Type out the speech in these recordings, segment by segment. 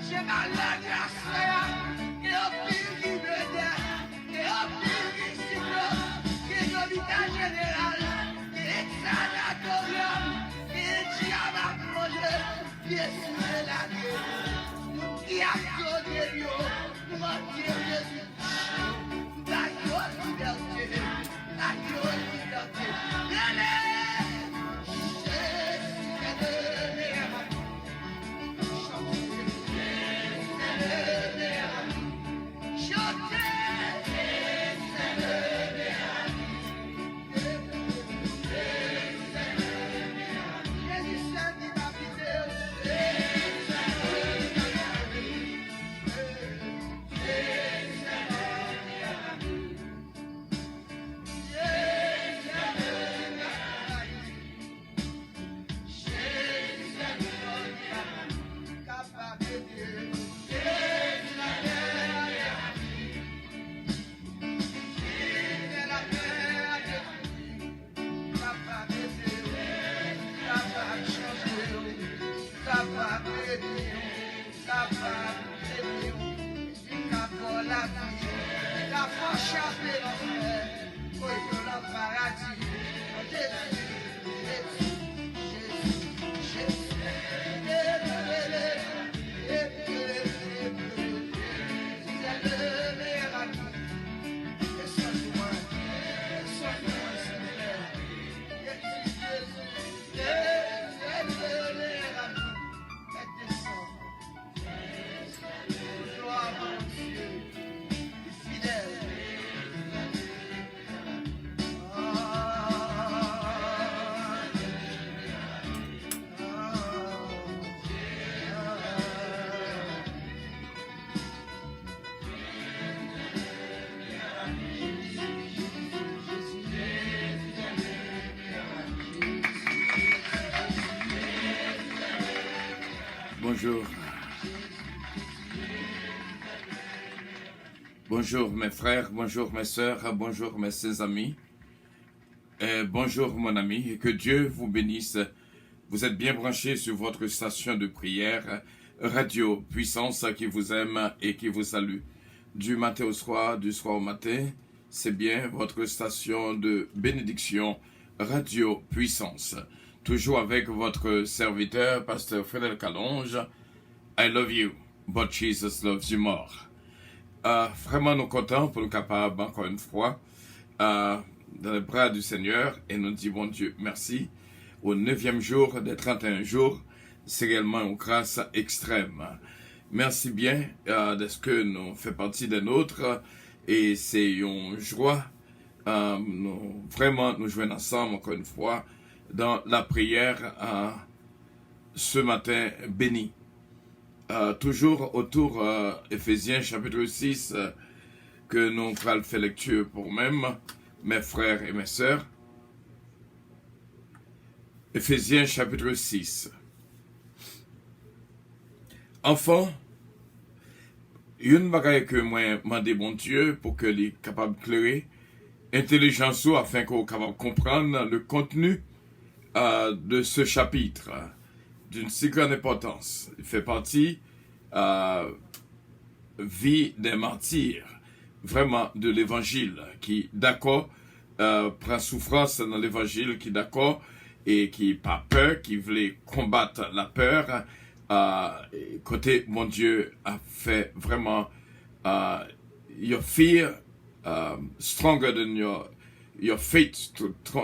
J'ai mal la grâce, et au pire qui me dé, et au pire qui s'y et l'hôpital général, et sanatorium, et diable à manger, et sous la gueule, qui a donné yo, mon Dieu Jésus, la liberté, la liberté, Bonjour. Bonjour mes frères, bonjour mes sœurs, bonjour mes amis. Bonjour mon ami, et que Dieu vous bénisse. Vous êtes bien branchés sur votre station de prière, Radio Puissance qui vous aime et qui vous salue. Du matin au soir, du soir au matin, c'est bien votre station de bénédiction, Radio Puissance. Toujours avec votre serviteur, Pasteur Frédéric Allonge. I love you, but Jesus loves you more. Vraiment, nous contents pour nous capables, encore une fois, dans les bras du Seigneur, et nous disons, bon Dieu, merci. Au 9e jour des 31 jours, c'est réellement une grâce extrême. Merci bien de ce que nous fait partie des nôtres, et c'est une joie. Vraiment, nous jouons ensemble, encore une fois, dans la prière ce matin béni. Toujours autour Éphésiens chapitre 6 que nous allons faire lecture pour même, mes frères et mes sœurs. Éphésiens chapitre 6. Enfant, une bagaille que moi demandé mon Dieu pour que les capable de clairer intelligence afin qu'on capable comprendre le contenu de ce chapitre d'une si grande importance. Il fait partie vie des martyrs, vraiment de l'évangile, qui d'accord prend souffrance dans l'évangile, qui d'accord et qui pas peur, qui voulait combattre la peur. Côté mon Dieu a fait vraiment your fear stronger than your faith,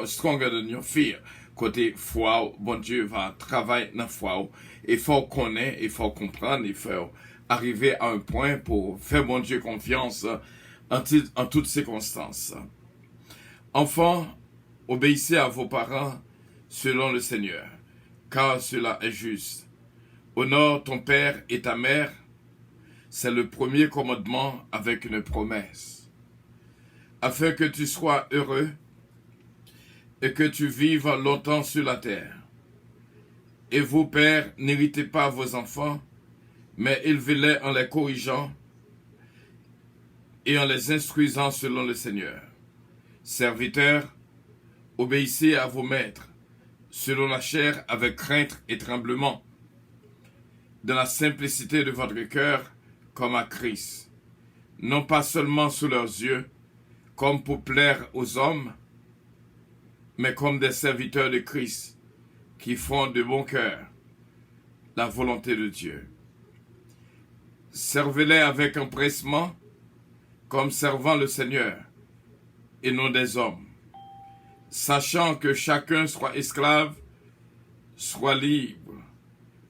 stronger than your fear. Côté foi, bon Dieu va travailler dans la foi. Il faut connaître, il faut comprendre, il faut arriver à un point pour faire bon Dieu confiance en toutes circonstances. Enfants, obéissez à vos parents selon le Seigneur, car cela est juste. Honore ton père et ta mère, c'est le premier commandement avec une promesse. Afin que tu sois heureux et que tu vives longtemps sur la terre. Et vous, pères, n'héritez pas vos enfants, mais élevez-les en les corrigeant et en les instruisant selon le Seigneur. Serviteurs, obéissez à vos maîtres, selon la chair avec crainte et tremblement, dans la simplicité de votre cœur comme à Christ, non pas seulement sous leurs yeux, comme pour plaire aux hommes, mais comme des serviteurs de Christ qui font de bon cœur la volonté de Dieu. Servez-les avec empressement, comme servant le Seigneur, et non des hommes, sachant que chacun soit esclave, soit libre,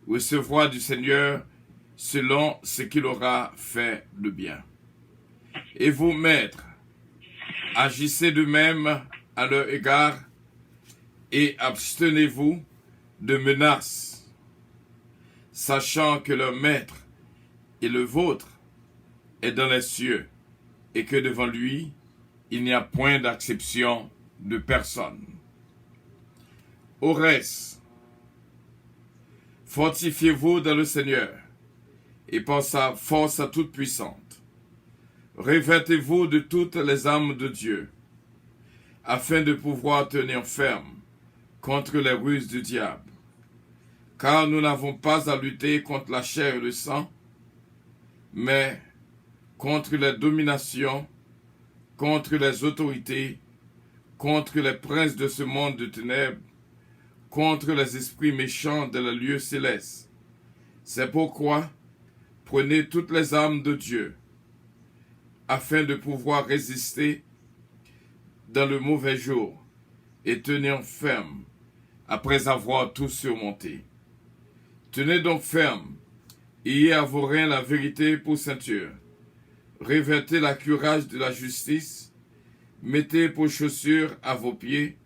recevoir du Seigneur selon ce qu'il aura fait de bien. Et vous, maîtres, agissez de même à leur égard et abstenez-vous de menaces, sachant que leur maître et le vôtre est dans les cieux et que devant lui, il n'y a point d'acception de personne. Au reste, fortifiez-vous dans le Seigneur et par sa force toute puissante. Revêtez-vous de toutes les armes de Dieu, afin de pouvoir tenir ferme contre les ruses du diable. Car nous n'avons pas à lutter contre la chair et le sang, mais contre les dominations, contre les autorités, contre les princes de ce monde de ténèbres, contre les esprits méchants de la lieu céleste. C'est pourquoi prenez toutes les armes de Dieu, afin de pouvoir résister dans le mauvais jour et tenir ferme après avoir tout surmonté. Tenez donc ferme, ayez à vos reins la vérité pour ceinture, revêtez la cuirasse de la justice, mettez pour chaussure à vos pieds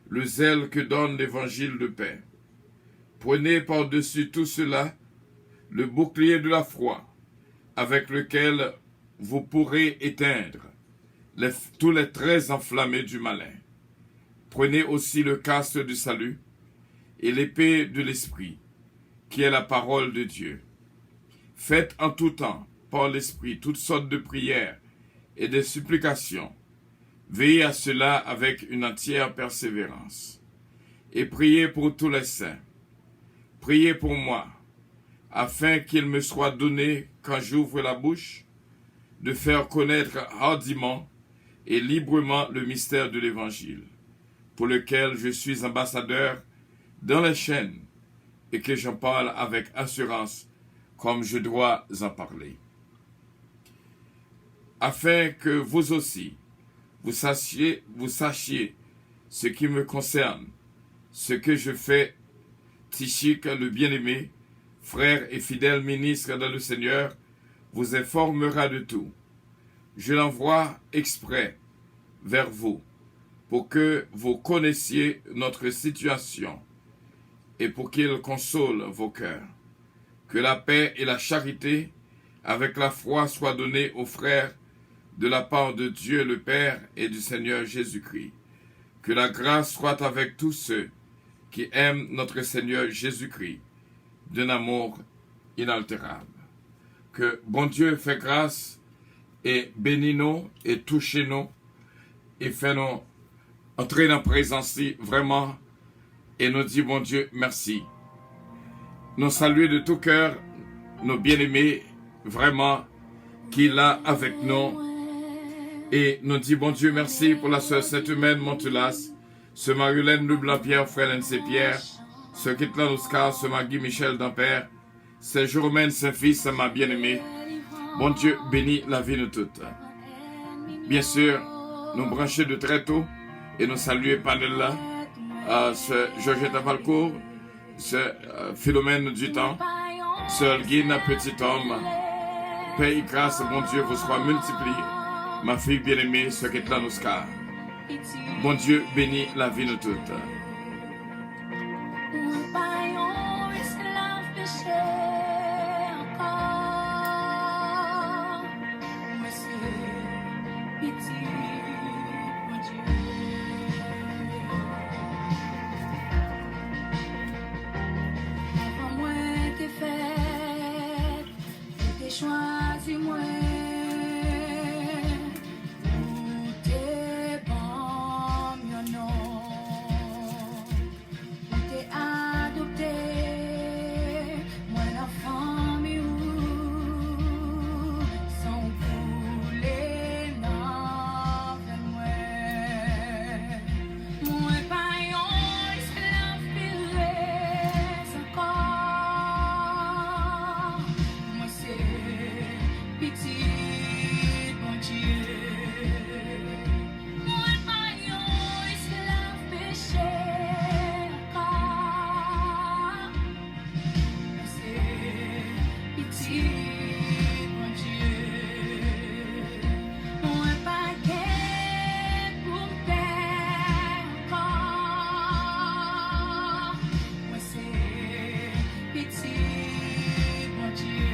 le zèle que donne l'évangile de paix. Prenez par-dessus tout cela le bouclier de la foi, avec lequel vous pourrez éteindre tous les traits enflammés du malin. Prenez aussi le casque du salut et l'épée de l'esprit, qui est la parole de Dieu. Faites en tout temps, par l'esprit, toutes sortes de prières et de supplications. Veillez à cela avec une entière persévérance. Et priez pour tous les saints. Priez pour moi, afin qu'il me soit donné, quand j'ouvre la bouche, de faire connaître hardiment et librement le mystère de l'Évangile, pour lequel je suis ambassadeur dans les chaînes, et que j'en parle avec assurance, comme je dois en parler. Afin que vous aussi, vous sachiez ce qui me concerne, ce que je fais, Tychik, le bien-aimé, frère et fidèle ministre dans le Seigneur, vous informera de tout. Je l'envoie exprès vers vous, pour que vous connaissiez notre situation, et pour qu'il console vos cœurs. Que la paix et la charité, avec la foi, soient données aux frères de la part de Dieu le Père et du Seigneur Jésus-Christ. Que la grâce soit avec tous ceux qui aiment notre Seigneur Jésus-Christ d'un amour inaltérable. Que bon Dieu fait grâce et bénit nous et touche nous et fait nous entrer dans la présence vraiment et nous dit bon Dieu merci. Nous saluons de tout cœur nos bien-aimés vraiment qui est là avec nous et nous dit bon Dieu merci pour la sœur Sainte-Humaine Montelas, ce Marie-Hélène Leblanc-Pierre, frère N.C. ce Kitlan Oscar, ce Magui Michel d'Ampère, ce Jérôme Saint-Fils, ma bien-aimée. Bon Dieu bénit la vie de toutes. Bien sûr, nous brancher de très tôt et nous saluer Panella, ce Georgette Valcourt, ce Philomène du temps, ce Holguine, petit homme. Paix et grâce, bon Dieu, vous soit multiplié. Ma fille bien-aimée, ce Kitlan Oscar. Bon Dieu bénit la vie de toutes. Choisis-moi, tout est bon, mon nom, tout est adopté, moi l'enfant mon Dieu. Moi pas gain pour faire encore. Moi c'est petit, mon Dieu.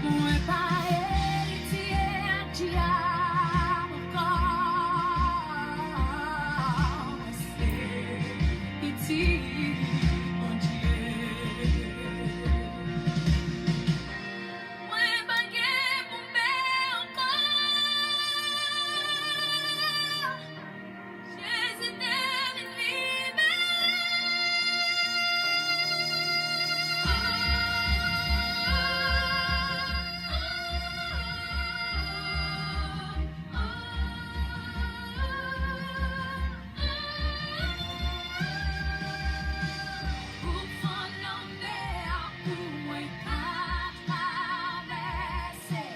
Moi pas héritier diable encore. Moi c'est petit, mon Dieu. Moi pas gain pour faire encore. Jésus t'aime Pour prendre la mer, pour moi traverser,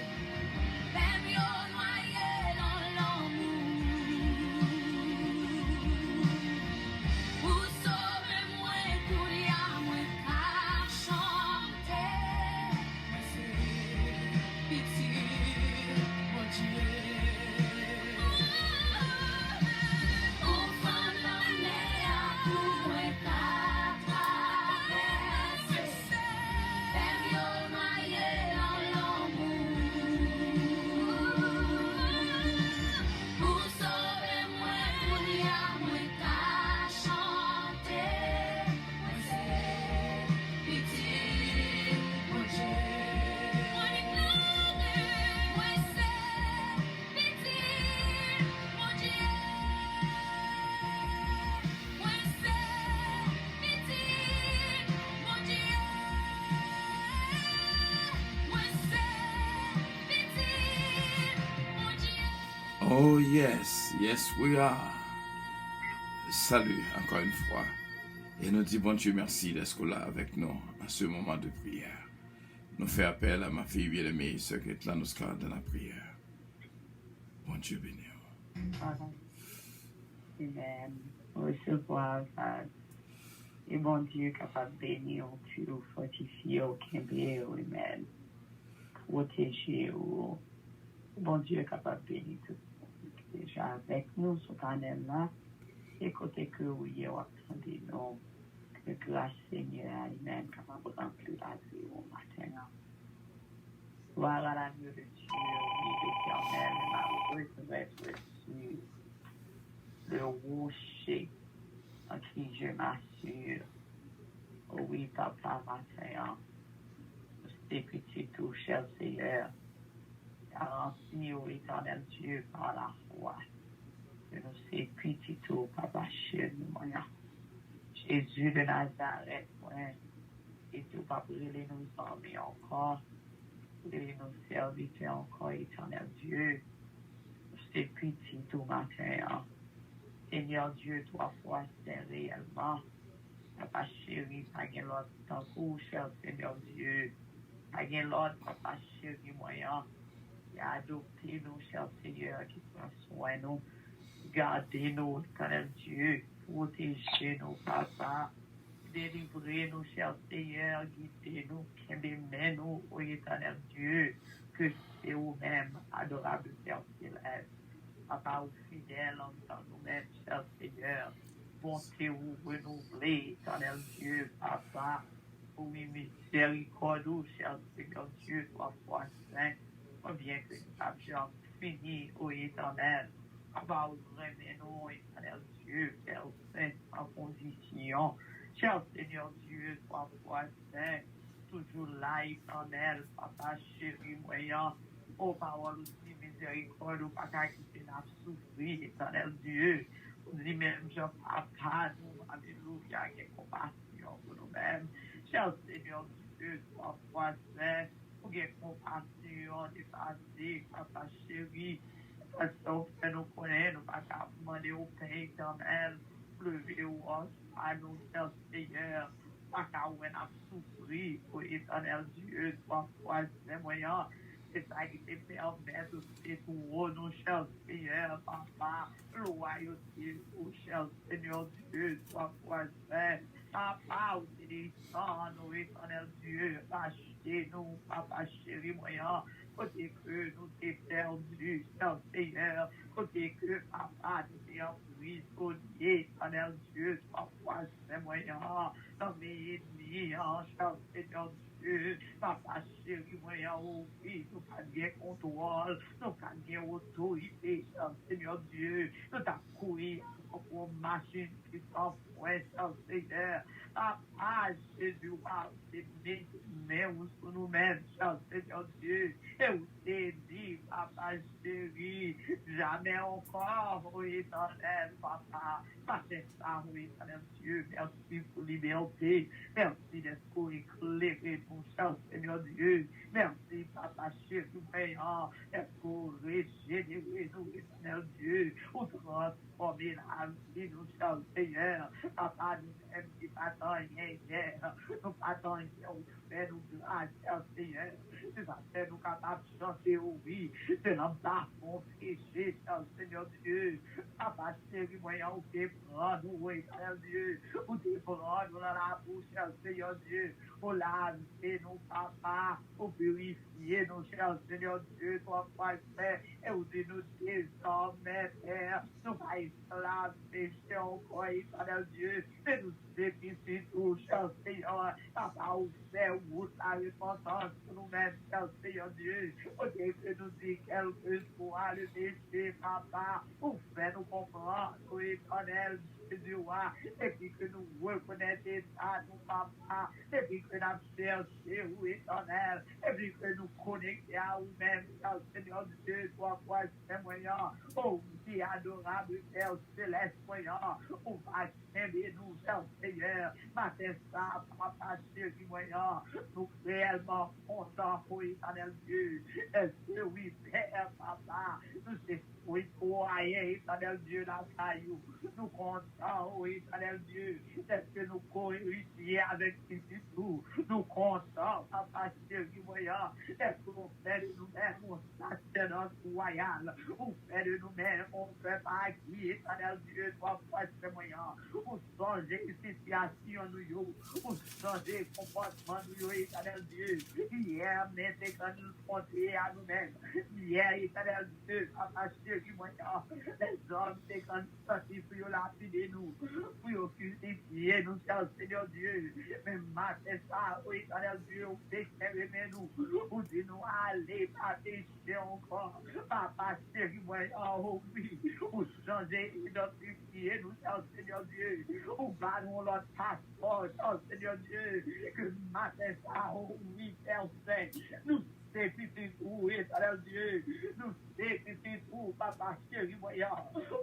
même yo noyé dans l'amour. Pour sauver moi, pour y moi qu'à chanter, moi c'est pitié, mon Dieu. Pour prendre la mer, pour moi traverser, même yo noyé dans l'amour. Pour sauver moi, pour y moi qu'à chanter, moi c'est pitié, mon Dieu. Moi déclare, moi c'est pitié, mon Dieu. Moi c'est pitié, mon Dieu. Moi c'est pitié, mon Dieu. Oh yes, yes we are. Salut encore une fois. Et nous disons bon Dieu merci d'être là avec nous à ce moment de prière. Nous fait appel à ma fille bien-aimée, ce qui est là nous dans la prière. Bon Dieu béni. Amen. Recevoir ça. Et bon Dieu capable de bénir, tu fortifier, camber, amen. Protéger, bon Dieu capable de bénir tout déjà avec nous, ce panel là. Et côté que oui, on attendait nous, que grâce Seigneur, amen, capable de remplir la vie au matin. Voilà l'amour de Dieu, oui, l'éternel, et malheureux de être reçu. Le rocher en qui je m'assure. Oh oui, papa, matin, c'est petit tout, cher Seigneur, garanti au éternel Dieu par la foi. Que nous c'est petit tout, papa, chez nous, moyen. Jésus de Nazareth, moyen. Et tout, pas brûler nos amis encore, brûler nos serviteurs encore, éternel Dieu. C'est petit tout matin, Seigneur Dieu, trois fois, c'est réellement. Papa chéri, pas de l'autre tant que cher Seigneur Dieu. Pas de l'autre, papa chéri, moyen. Qui a adopté nous, cher Seigneur, qui prend soin de nous. Gardez-nous, éternel Dieu. Protégez-nous, papa. Délivrez-nous, cher Seigneur. Guidez-nous, aimez-nous, ô éternel Dieu. Que c'est vous-même, adorable Père céleste. Papa, ou fidèle en tant nous-mêmes, cher Seigneur. Bonté ou renouvelée, éternel Dieu, papa. Oui, miséricorde, cher Seigneur Dieu, trois fois saint. Bien que nous avions fini, ô éternel. Papa, ou remets-nous, éternel Dieu, Père Saint, en position. Cher Seigneur Dieu, trois fois saint. Toujours là, éternel, papa, chéri, moyen. Oh, parole aussi, miséricorde, ou pas qu'à quitter la souffrir, éternel Dieu. Vous dites même, je papa, nous, alléluia, quelle compassion pour nous-mêmes. Cher Seigneur Dieu, trois fois saint, pour quelle compassion, dépasser, papa chéri. Parce qu'on fait nous connaître, nous pas qu'à demander au Père éternel, pleurer ou à nous, cher Seigneur. Pas qu'à souffrir, pour éternel Dieu, trois fois saint, moyen. C'est ça qui te permet de te trouver, nous, cher Seigneur, papa. Loyauté, oh cher Seigneur Dieu, sois prospère. Papa, au téléphone, oh éternel Dieu, achetez-nous, papa chéri, moyen. Côté que nous t'es perdu, cher Seigneur. Côté que papa, nous t'es emprisonné, éternel Dieu, sois prospère, moyen. Dans mes ennemis, cher Seigneur Dieu. Papa chéri, moyen, oui, nous pas bien contrôle, nous pas bien autorité, Seigneur Dieu. Nous t'as couru pour machine qui s'en fouet, Seigneur. Papa, Jésus, c'est mais où sont nous-mêmes, Seigneur Dieu. Et où t'es dit, papa chéri, jamais encore, oui, éternel, papa. Pas ça, oui, éternel Dieu. Merci pour liberté. Merci d'être éclairé, mon cher Seigneur Dieu. Merci, papa chéri, payant, d'être régénéré, nous, éternel Dieu. Ou transformer la vie, nous, cher Seigneur. Papa, nous aimons qui t'attendent hier. Nous attendons hier, fait nous grâce, cher Seigneur. C'est ça, fait nous capables de chanter, oui. C'est l'embarque, mon péché, cher Seigneur Dieu. Papa chéri, voyons, ou te prendre, oui, cher Dieu. Ou te prendre dans la bouche, cher Seigneur Dieu. Ou laver nos papa, ou purifier nos chers Seigneur Dieu, toi, Père, et ou de nous désormais, Père, nous pas esclaves, péché encore, éternel Dieu, et nous déficits tout, cher Seigneur, papa, ou fait, ou la repentance pour nous-mêmes, cher Seigneur Dieu, ou que nous dit quelque soit le péché, papa, ou fait nous comprendre, éternel Dieu, et puis que nous reconnaissons ça, nous, papa, et puis que nous cherchons, où éternel, et puis que nous connectons à nous-mêmes, Seigneur Dieu, toi, c'est moyen, oh, qui adorable Père céleste, moyen, oh, va aimer nous, cher Seigneur, matin ça, papa, chéri, moyen, nous réellement contents, oh, éternel Dieu, est-ce que oui, Père, papa, nous c'est oui, croyez, éternel Dieu, la caillou, nous comptons, oui, éternel Dieu, est-ce que nous courons avec tout, nous comptons, papa, chéri, moyen, est-ce que nous fait de nous-mêmes, on sacerdoce royal, on fait de nous-mêmes, on fait pas qui, éternel Dieu, toi, c'est moyen, on changer situation, nous, on changer comportement, nous, éternel Dieu, hier, mais quand nous comptons à nous-mêmes, hier, éternel Dieu, papa, chéri, moyen, les hommes, c'est quand nous sortis pour lapider nous, pour purifier nous, Seigneur Dieu, mais matin ça, oui, éternel Dieu, on fait aimer nous, ou dit nous aller pas pécher encore, papa chéri, moyen, oh oui, ou changer, identifier nous, Seigneur Dieu, ou ballons l'autre passeport, Seigneur Dieu, que matin ça, oh oui, Père Saint, nous c'est petit tout, éternel Dieu, nous c'est petit tout, papa chéri, moyen,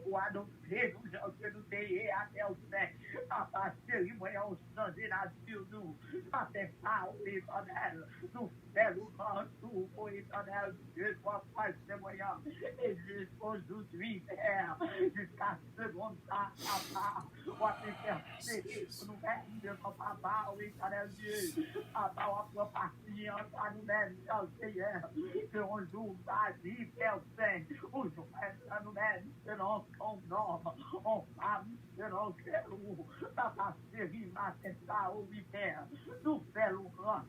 ou adopter nous, que nous payons à Père Saint, papa chéri, moyen, ou changer la sur nous, matin ça, oh éternel, nous faisons tout, oh éternel Dieu, toi, c'est moyen, et jusqu'aujourd'hui, Père, jusqu'à ce seconde ça, papa, on va te faire céder pour nous-mêmes, de papa, oh éternel Dieu, papa, on va patience à nous-mêmes, Seigneur, que on joue ma vie, Père Saint, on joue à nous-mêmes, selon ton nom, on femme, selon nous, papa, chéri, ma c'est ça, oh oui, Père, nous faisons grand,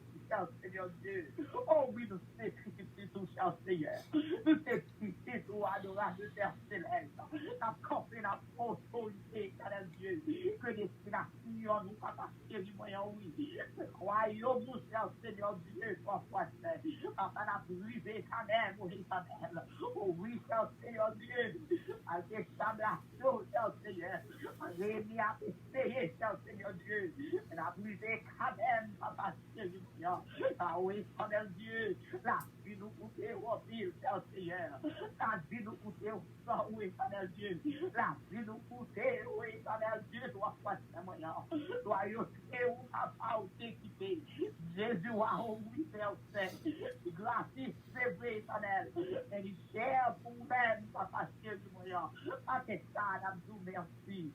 Seigneur Dieu, oh oui, nous sacrifions tout, cher Seigneur, nous sacrifions tout, adorable Père Céleste, la campé, la autorité, Seigneur Dieu, que destination, nous, papa, chéri, moyen, oui, croyons, nous, cher Seigneur Dieu, toi, papa, n'a brisé ta mère, mon éternel, oh oui, cher Seigneur Dieu, à déchabration, cher Seigneur, réunis à essayer, cher Seigneur Dieu, n'a brisé ta mère, papa, chéri, moyen, ah oui, éternel Dieu, la vie nous coûtait au pile, cher Seigneur, la vie nous coûtait au sang, oui, éternel Dieu, la vie nous coûtait, oui, éternel Dieu, doit faire ce moyen, loyauté ou papa ou t'équiper, Jésus, oh oui, Père Saint, grâce, c'est vrai, éternel, et il cher pour nous-mêmes, papa, chéri, moyen, moyen. Avec ça, nous merci.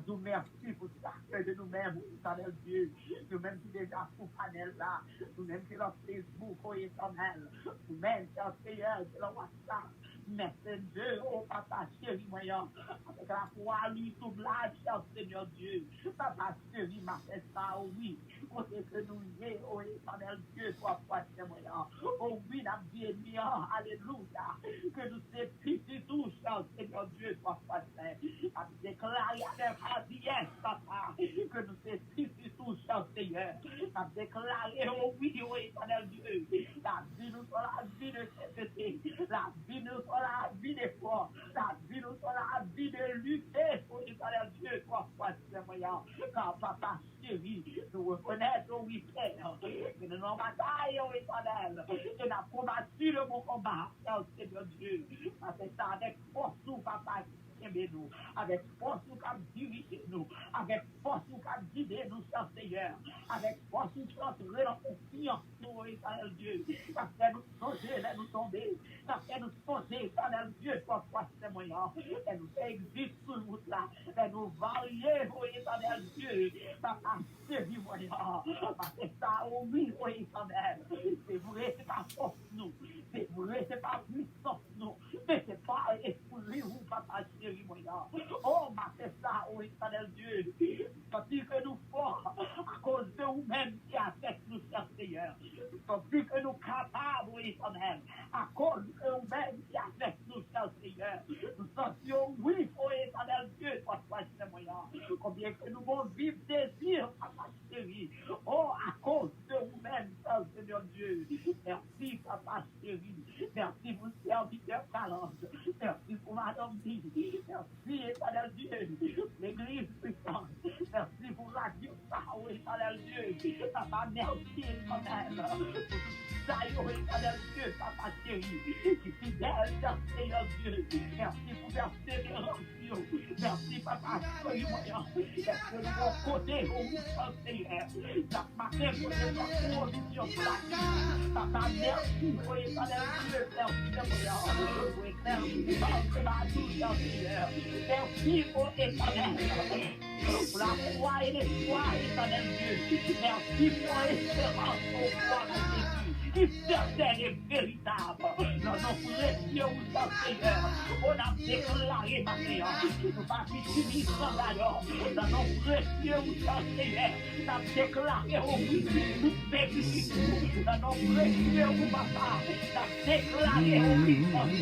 Nous merci pour ça que de nous-mêmes, éternel Dieu. Nous-mêmes qui déjà sous panel là. Nous-mêmes qui dans Facebook, oh éternel. Nous-mêmes qui en Seigneur, qui dans WhatsApp. Messenger, oh papa chéri, moyen. Avec la foi, lui, tout là, cher Seigneur Dieu. Papa chéri, ma fait ça, oh oui. Côté que nous y est, oh éternel Dieu, toi, c'est moyen. Oh oui, n'a bien mis, alléluia. Que nous c'est petit tout, cher Seigneur Dieu, toi, c'est. A déclaré avec yes, papa. Que nous c'est petit tout, cher Seigneur. A déclaré, oh oui, oh éternel Dieu. La vie nous soit la vie de CCT. La vie nous soit la vie des forts. La vie nous soit la vie de lutter pour l'éternel Dieu, toi, c'est moyen. Car papa chéri, nous reconnaissons, oui, Père, que nous nous bataillons, éternel, et nous avons combattu le bon combat, Seigneur Dieu. C'est ça, avec force, papa, aimez-nous, avec force, nous avons dirigé nous, avec force, nous avons guidé nous, Seigneur, avec force, nous avons entré dans confiance, nous, éternel Dieu, parce que nous changer, nous tomber, parce que nous changer, éternel Dieu, toi, c'est moyen, et nous existe sur le route là, et nous varier, éternel Dieu, papa, c'est du moyen, parce que ça, oui, éternel, c'est vrai, c'est pas force nous, c'est vrai, c'est pas puissance nous, mais c'est pas esprit ou papa chéri moyen. Oh, ma c'est ça, oh éternel Dieu, parce que nous forts à cause de vous-même qui a fait nous, cher Seigneur, parce que nous capables, oh éternel, à cause de vous-même qui a fait nous, cher Seigneur, nous sentions, oui, oh éternel Dieu, toi, c'est moyen, combien que nous vont vivre désir, papa chéri, oh, à cause de vous-même, cher Seigneur Dieu, merci, papa chéri, merci pour le serviteur talent, merci pour madame D, merci, éternel Dieu, l'église puissante, merci pour la Dieu, oh, éternel Dieu, papa, merci, éternel, ça, oh, éternel Dieu, papa chéri, qui fidèle, Seigneur Dieu, merci pour persévérance, merci, papa, soyez moyen, est-ce que nous allons côté, oh, Seigneur, ça matin, pour notre provision pour la vie, papa, merci, oh, éternel Dieu, merci, merci, oh, éternel, pour la foi et l'espoir, éternel Dieu, merci pour l'espérance, oh, foi de Jésus, qui certaine et véritable, dans notre récit, oh, Seigneur, on a déclaré, ma Seigneur, nous pas fini sans d'ailleurs, dans notre récit, oh, Seigneur, on a déclaré, oh oui, nous bénissons, dans notre récit, oh, papa, on a déclaré, oh oui, avec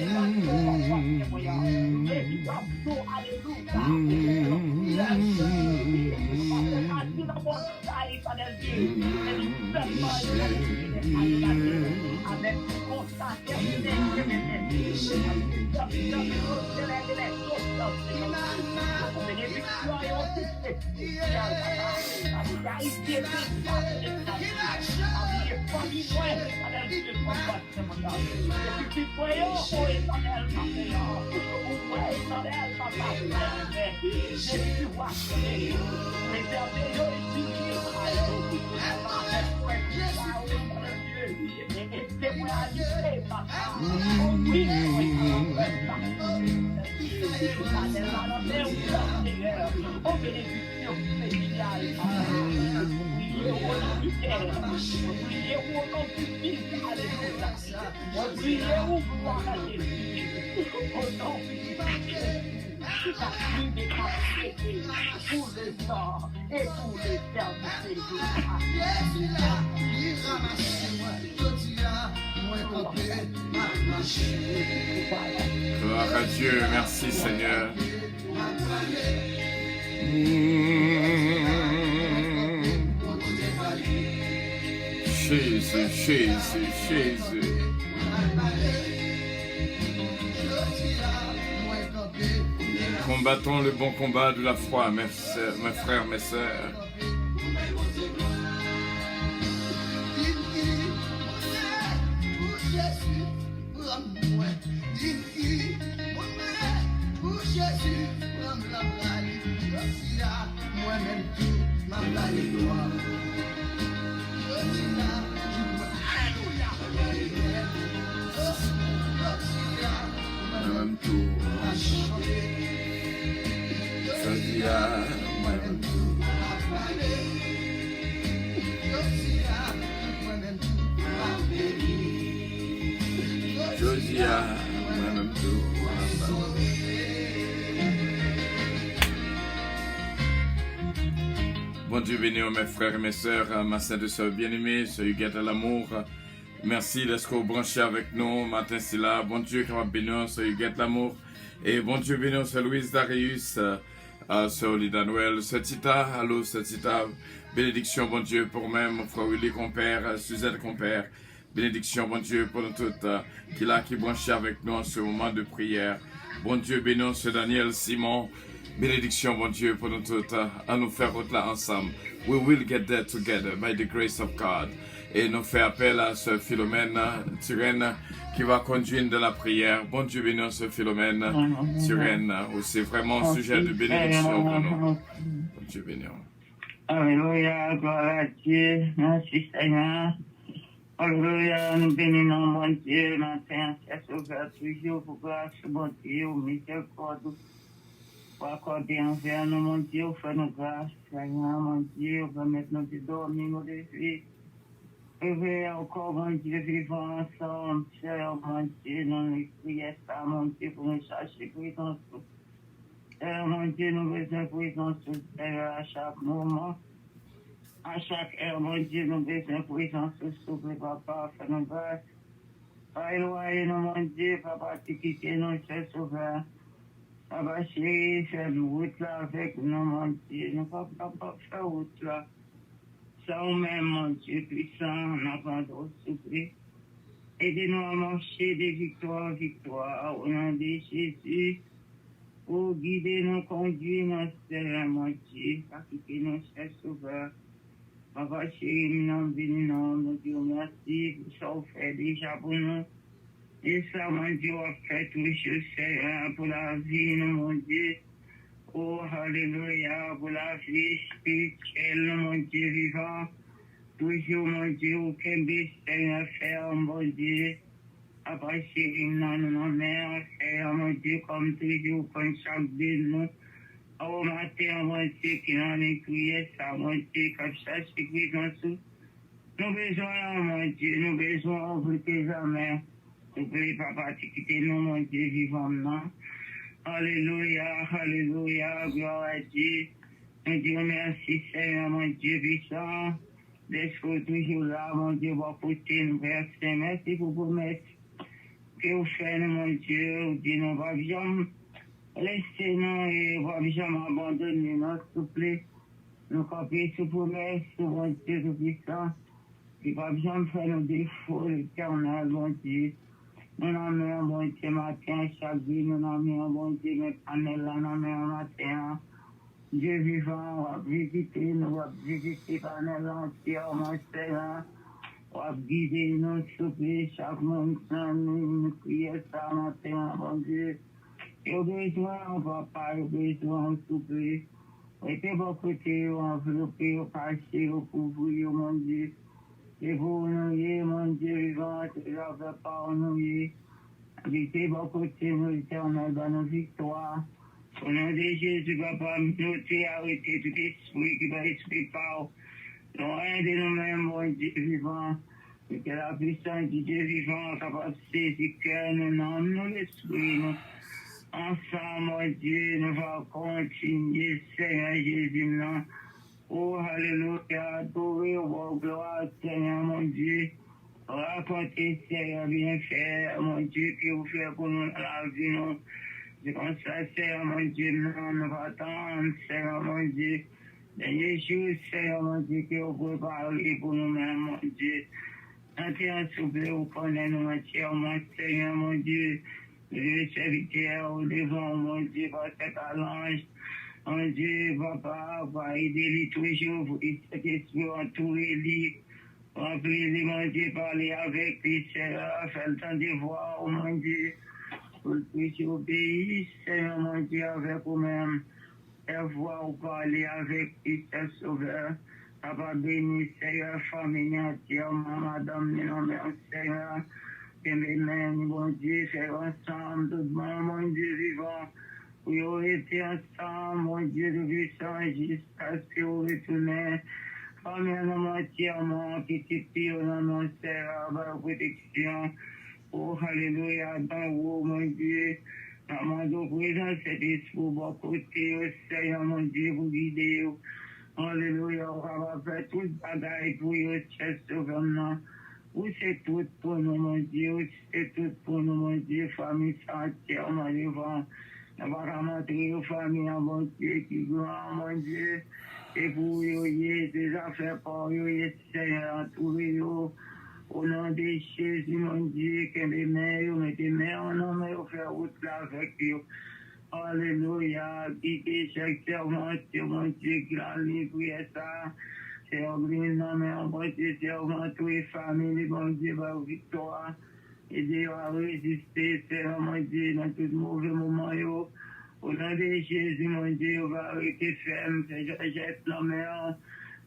pour les temps et pour l'éternité. Gloire à Dieu, merci Seigneur. Jésus, Jésus, Jésus. Combattons le bon combat de la foi, mes frères, mes sœurs. Même tour. Josia, moi-même tout. Bon Dieu béni mes frères et mes sœurs, ma sainte sœur bien-aimée, sœur Huguette à l'amour. Merci d'être branché avec nous matin c'est là. Bon Dieu qui va bénir sœur Huguette l'amour. Et bon Dieu béni sœur Louise Darius, sœur Lida Noël, sœur Tita, allô sœur Tita. Bénédiction bon Dieu pour même frère Willy compère, Suzette compère. Bénédiction bon Dieu pour nous toutes qui branché avec nous en ce moment de prière. Bon Dieu béni sœur Daniel Simon. Bénédiction, bon Dieu, pour nous tous, à nous faire route là ensemble. We will get there together by the grace of God. Et nous fait appel à ce Philomène Turenne qui va conduire de la prière. Bon Dieu béni, ce Philomène Turenne. C'est vraiment un sujet de bénédiction pour nous. Bon Dieu béni. Alléluia, gloire à Dieu. Merci Seigneur. Alléluia, nous bénissons mon Dieu. Matin, c'est ouvert toujours pour grâce, bon Dieu, miséricorde. Pour accorder envers nous, mon Dieu, fais-nous grâce, Seigneur, mon Dieu, permettre-nous de dormir, nous de vie. Réveillez encore, mon Dieu, vivant ensemble, Seigneur, mon Dieu, dans les prières, mon Dieu, pour nous chercher présence. Seigneur, mon Dieu, nous besoin de présence, Seigneur, à chaque moment. À chaque heure, mon Dieu, nous besoin de présence, souple, papa, fais-nous grâce. Pas éloigner nous, mon Dieu, papa, tu quittes nous, c'est sauveur. Papa chéri, fais une route là avec nous, mon Dieu. Nous ne pouvons pas faire route là. Ça ou même, mon Dieu puissant, nous avons souffrir. Aidez-nous à marcher de victoire en victoire, au nom de Jésus. Pour guider nous, conduire nous, Seigneur, mon Dieu. Pas quitter nous, cher sauveur. Papa chéri, nous bénissons, nous disons merci pour ça vous fait déjà pour nous. Et ça, mon Dieu, a fait toujours, Seigneur, pour la vie, mon Dieu. Oh, alléluia, pour la vie spirituelle, mon Dieu vivant. Toujours, mon Dieu, aucun but, Seigneur, faire, mon Dieu. Après, chérie, non, mère, Seigneur, mon Dieu, comme toujours, comme chaque de nous. Oh, matin, mon Dieu, qui n'en est crié, ça, mon Dieu, comme ça, c'est qui dans tout. Nous besoin, mon Dieu, nous besoin, plus que jamais. S'il vous plaît, papa, tu quittes nous, mon Dieu, vivant maintenant. Alléluia, alléluia, gloire à Dieu. Nous disons merci, Seigneur, mon Dieu puissant, d'être toujours là, mon Dieu, pour porter nous, verser. Merci pour vous mettre que vous faites, mon Dieu, vous dites, nous va bien laisser nous et va bien abandonner, nous, s'il vous plaît. Nous copions sous promesse, mon Dieu tout puissant, qui va bien faire nos défauts, l'éternel, mon Dieu. Nous n'avons bon Dieu matin, chaque vie, nous n'avons bon Dieu, mais panel là, nous n'avons matin. Dieu vivant, on va visiter, nous va visiter panel entier, mon Seigneur. On va guider nous, souper, chaque matin, nous crier ça matin, mon Dieu. Et au besoin, papa, au besoin, souper. Mettez vos côtés, enveloppez, cachez, couvrir, mon Dieu. Et vous nous, mon Dieu vivant, tu l'avais pas nous. Habitez vos côtés, nous, éternel, dans nos victoires. Au nom de Jésus, papa, nous arrêtez tout esprit qui va esprit par. Loin de nous-mêmes, mon Dieu vivant. Et que la puissance du Dieu vivant capable de saisir cœur, nous, l'esprit, nous. Ensemble, mon Dieu, nous allons continuer, Seigneur Jésus, non. Oh, alléluia, adorez vos gloires, Seigneur, mon Dieu. Racontez, Seigneur, bien faire, mon Dieu, que vous faites pour nous dans la vie, non. C'est comme ça, Seigneur, mon Dieu, non, nous attendons, Seigneur, mon Dieu. Dernier jour, Seigneur, mon Dieu, que vous préparez pour nous-mêmes, mon Dieu. Entrez en souple, vous connaissez nous entièrement, Seigneur, mon Dieu. Le serviteur au devant, mon Dieu, par cet allonge. Mon Dieu, papa, va aider lui toujours, pour cet esprit entourer lui. Remplir, mon Dieu, parler avec lui, Seigneur, faire le temps de voir, mon Dieu. Pour toujours obéir, Seigneur, mon Dieu, avec vous-même. Et voir ou parler avec lui, Seigneur Sauveur. Papa, béni, Seigneur, famille entièrement, madame, mon Seigneur. Que mes mains, mon Dieu, faire ensemble, tout le monde, mon Dieu vivant. Pour rester ensemble, mon Dieu de puissant, jusqu'à ce que vous retournez. Famille entièrement, petit pire, mon Seigneur, par protection. Oh, alléluia, dans vous, mon Dieu. Amando présence cet esprit, bon côté, Seigneur, mon Dieu, vous guidez. Alléluia, on va faire tout le bagaille pour vous, chef sauvement. Vous c'est tout pour nous, mon Dieu, vous c'est tout pour nous, mon Dieu, famille entièrement devant. On va rentrer aux familles, mon Dieu, qui grand, mon Dieu. Et pour vous, des affaires pour vous, Seigneur, entourez vous. Au nom de Jésus, mon Dieu, que les mains, vous mettez mains en nom, mais vous faites route là avec vous. Alléluia, guidez chaque servant, mon Dieu, qui a livré ça. Servir, non, mais on va te servir tous les familles, mon Dieu, par victoire. Aidez-vous à résister, Seigneur, mon Dieu, dans tout mauvais moment, yo. Au nom de Jésus, mon Dieu, on va arrêter ferme, je jette la mer.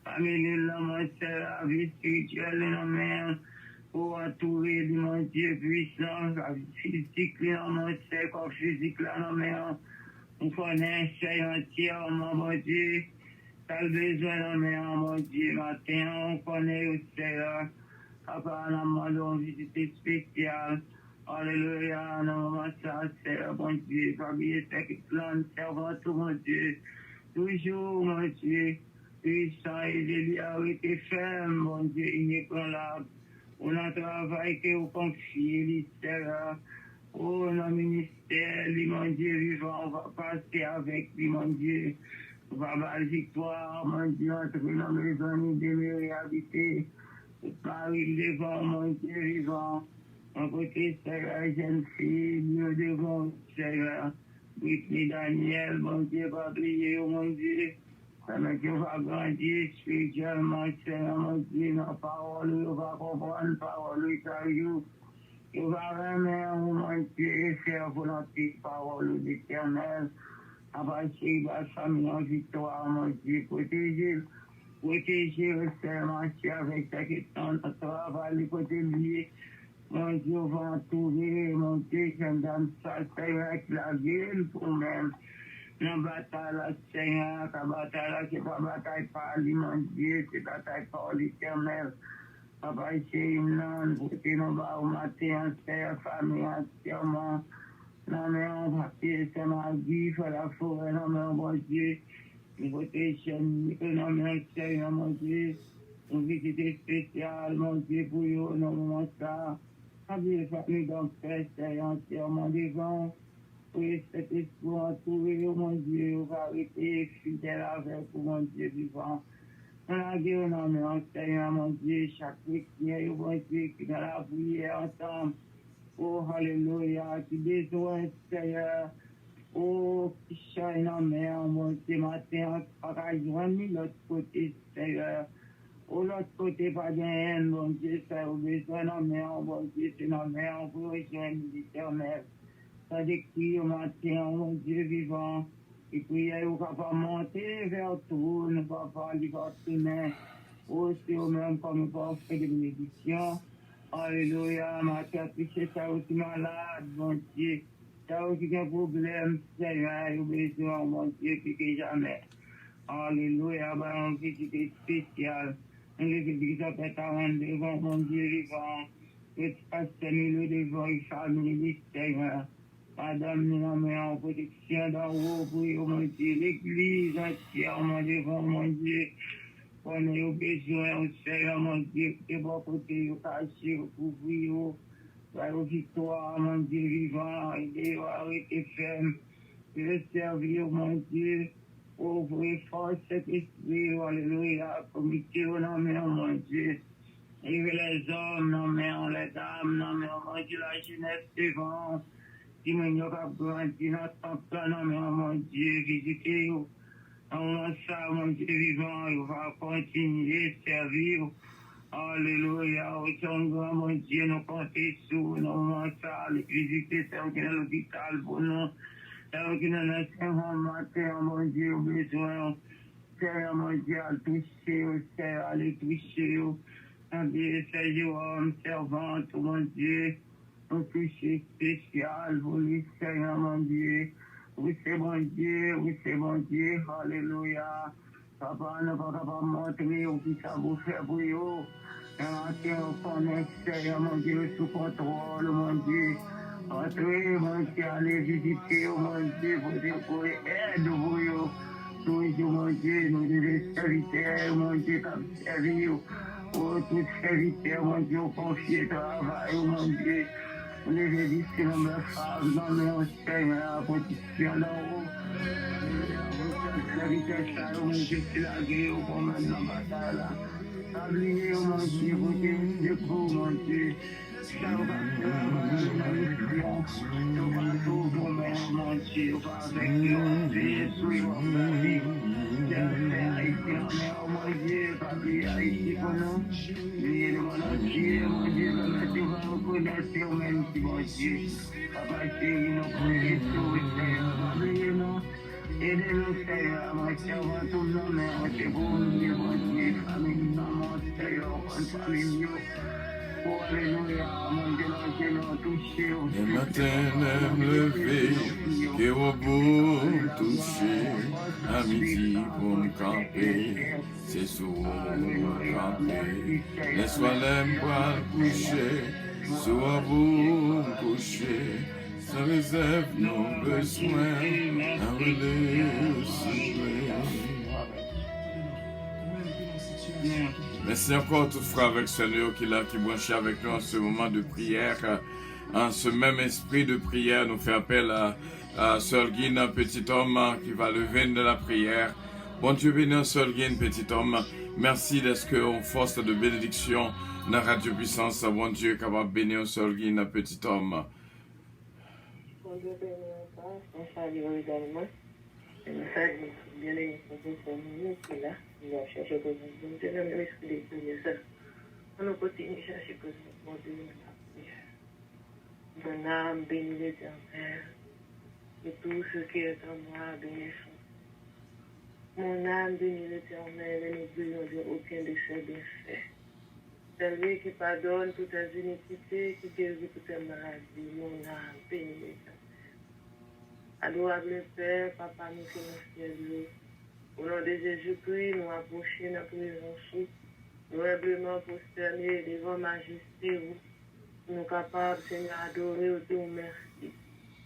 Famille, mon Seigneur, la vie spirituelle, la mer. Pour entourer, mon Dieu, puissant, la vie physique, mon Seigneur, corps physique, la mer. On connaît, Seigneur, entièrement, mon Dieu. T'as besoin de mer, mon Dieu, matin, on connaît au Seigneur. Papa, on a demandé une visite spéciale. Alléluia, non, ça, Seigneur, mon Dieu, pas oublier ce qui plante, servant tout, mon Dieu. Toujours, mon Dieu, puissant et délié, ferme, mon Dieu, inébranlable. On a travail que vous confiez, Seigneur. Oh, notre ministère, mon Dieu, vivant, on va passer avec lui, mon Dieu. On va avoir la victoire, mon Dieu, entre nos maisons, demeurer, habiter. Paris devant, mon Dieu, vivant. Un côté, Seigneur, jeune fille, Dieu devant, Seigneur. Britney Daniel, mon Dieu, pas oublier, mon Dieu. Pendant qu'on va grandir spirituellement, Seigneur, mon Dieu, nos paroles, on va comprendre les paroles, on va remettre, mon Dieu, et faire volonté, parole d'éternel. À partir de la famille en victoire, mon Dieu, protéger, Seigneur, mon Dieu, avec ta question, notre travail, côté lié. Mon Dieu, on va entourer, mon Dieu, j'aime dans ça, Seigneur, avec la gueule pour nous-mêmes. Dans la bataille, Seigneur, la bataille, c'est pas bataille par lui, mon Dieu, c'est bataille par l'éternel. Papa, c'est une langue, pour que nous va au matin, Seigneur, famille entièrement. Non, mais on va payer, c'est ma vie, faire la forêt, non, mais mon Dieu, nous protéger, non, mais Seigneur, mon Dieu, une visite spéciale, mon Dieu, pour vous, non, moment ça. Habillez famille dans le Père, Seigneur, entièrement devant. Oui, cet esprit entouré, mon Dieu, on va rester fidèle avec vous, mon Dieu vivant. On a dit, non, mais Seigneur, mon Dieu, chaque chrétien, mon Dieu, qui dans la prière ensemble. Oh, alléluia, qui besoin, Seigneur. Oh, qui chante en mer, mon Dieu, matin, on va joindre l'autre côté, Seigneur. Au l'autre côté, pas de haine, mon Dieu, ça a besoin en mer, mon Dieu, c'est en mer, on peut rejoindre l'éternel. Ça décrit au matin, mon Dieu vivant. Et puis, on va pas monter vers tout, ne va pas aller vers tout, mais aussi au même comme on va faire des bénédictions. Alléluia, ma tête, c'est ça aussi malade, mon Dieu. Ça aussi un problème, Seigneur, au besoin, mon Dieu, plus que jamais. Alléluia, on visite spéciale. On visite qui s'appelle devant, mon Dieu vivant. Que tu passes milieu devant une famille, Seigneur. Madame, nous met en protection dans vos bruits, mon Dieu, l'église entièrement devant mon Dieu. On est au besoin, au Seigneur, mon Dieu, de bon côté, au caché, au couvrir, au victoire, mon Dieu vivant, et au arrêter ferme, de servir, mon Dieu, ouvrir force cet esprit, alléluia, comité au nom, mon Dieu. Et les hommes, non, mais les dames, non, mais mon Dieu, la jeunesse devant. Si mon Dieu a grandi notre temple, non, mais mon Dieu, visitez-vous. On ça, mon Dieu vivant, il va continuer à servir. Alléluia, au son grand, mon Dieu, nous comptons sur nous, ça, les visiter, c'est qui est dans l'hôpital pour nous. C'est qui est dans l'enseignement matin, mon Dieu, au besoin. Seigneur, mon Dieu, à toucher, Seigneur, à les toucher. Dieu, Seigneur, servante, mon Dieu. Un toucher spécial pour lui, Seigneur, mon Dieu. Oui, c'est mon Dieu, oui, c'est mon Dieu, alléluia. Papa, ne va pas montrer où ça vous fait pour vous. Connaître, Seigneur, mon Dieu, sous contrôle, mon Dieu. Entrez, mon Dieu, allez visiter, mon Dieu, pour dire pour aide, vous, nous, mon Dieu, nous, les serviteurs, mon Dieu, comme servir, pour tous serviteurs, mon Dieu, confier travail, mon Dieu. Nous les visiter, nos femmes, dans nos Seigneur, pour protection d'en haut. Serviteurs, ça, mon Dieu, c'est la guerre, pour maintenant, bataille. Oubliez, mon Dieu, vous Dieu, mon Dieu. Mon Dieu, avec Jésus, mon Dieu. Mon Dieu, papi, haïti pour nous. Priez le mon Dieu, mon Dieu, le Dieu, vous connaissez au même si mon Dieu. Papa, chéri, nous prions tout, Seigneur, oubliez-nous. Aidez-nous, Seigneur, mon Seigneur, tout le monde, mon Dieu, pour nous, mon Dieu, famille, mon Seigneur, bonne famille, oh, alléluia, mon Dieu, nous toucher au Le matin, même levé, que au bout toucher, à midi pour nous camper, c'est sous nous camper. Laisse-moi l'aime pour coucher, sous vous coucher, sans réserve nos besoins, à relais Merci encore tout frère avec Seigneur qui est là, qui branché avec nous en ce moment de prière. En ce même esprit de prière, nous fait appel à Sœur Guine, un petit homme qui va lever de la prière. Bon Dieu béni, Sœur Guine, petit homme. Merci d'être qu'on force de bénédiction dans Radio Puissance. Bon Dieu capable de bénir Sœur Guine, un petit homme. Bon Dieu béni, on salue également. Et nous saluons bien les familles qui est là. Il va chercher pour nous. Dieu nous esprit de prière ça. On nous continue à chercher pour nous. Bon Dieu, mon âme bénit l'Éternel. Et tout ce qui est en moi bénit son. Mon âme bénit l'Éternel et n'oublions de aucun de ses bienfaits. C'est lui qui pardonne toutes les iniquités, qui guérit toutes les maladies. Mon âme bénit l'Éternel. Adorable Père, Papa, nous sommes ciel. Au nom de Jésus-Christ, nous approchons notre présence. Nous humblement prosternés devant majesté. Nous sommes capables, Seigneur, d'adorer au Dieu merci.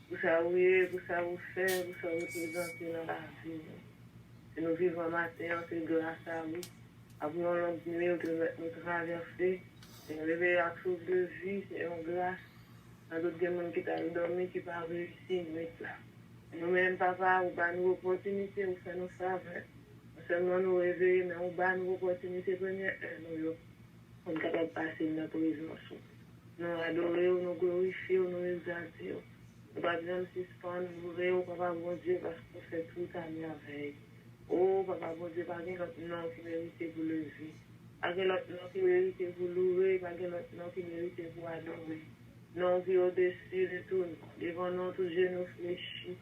Pour ça, oui, pour ça, vous faire, pour ça, vous présenter dans la vie. Et nous vivons matin, c'est grâce à vous. Après, on l'a dit, nous traverser. C'est un réveil à souffle de vie, c'est une grâce. Dans d'autres gens qui ont dormi, qui n'ont pas réussi, mais là. Nous-mêmes, papa, on a une opportunité, on fait nos faveurs. Non seulement nous réveiller, mais on a une opportunité première. On est capable de passer dans notre présence. Nous adorons, nous glorifions, nous exaltons. Nous ne pouvons pas suspendre, nous voulons, papa, bon Dieu, parce qu'on fait tout à merveille. Oh, papa, bon Dieu, pas qu'il y ait l'autre nom qui mérite pour lever. Pas qu'il y ait l'autre nom qui mérite pour louer, pas qu'il y ait l'autre nom qui mérite pour adorer. Non, qui au-dessus de tout, devant nous, tous genoux fléchis.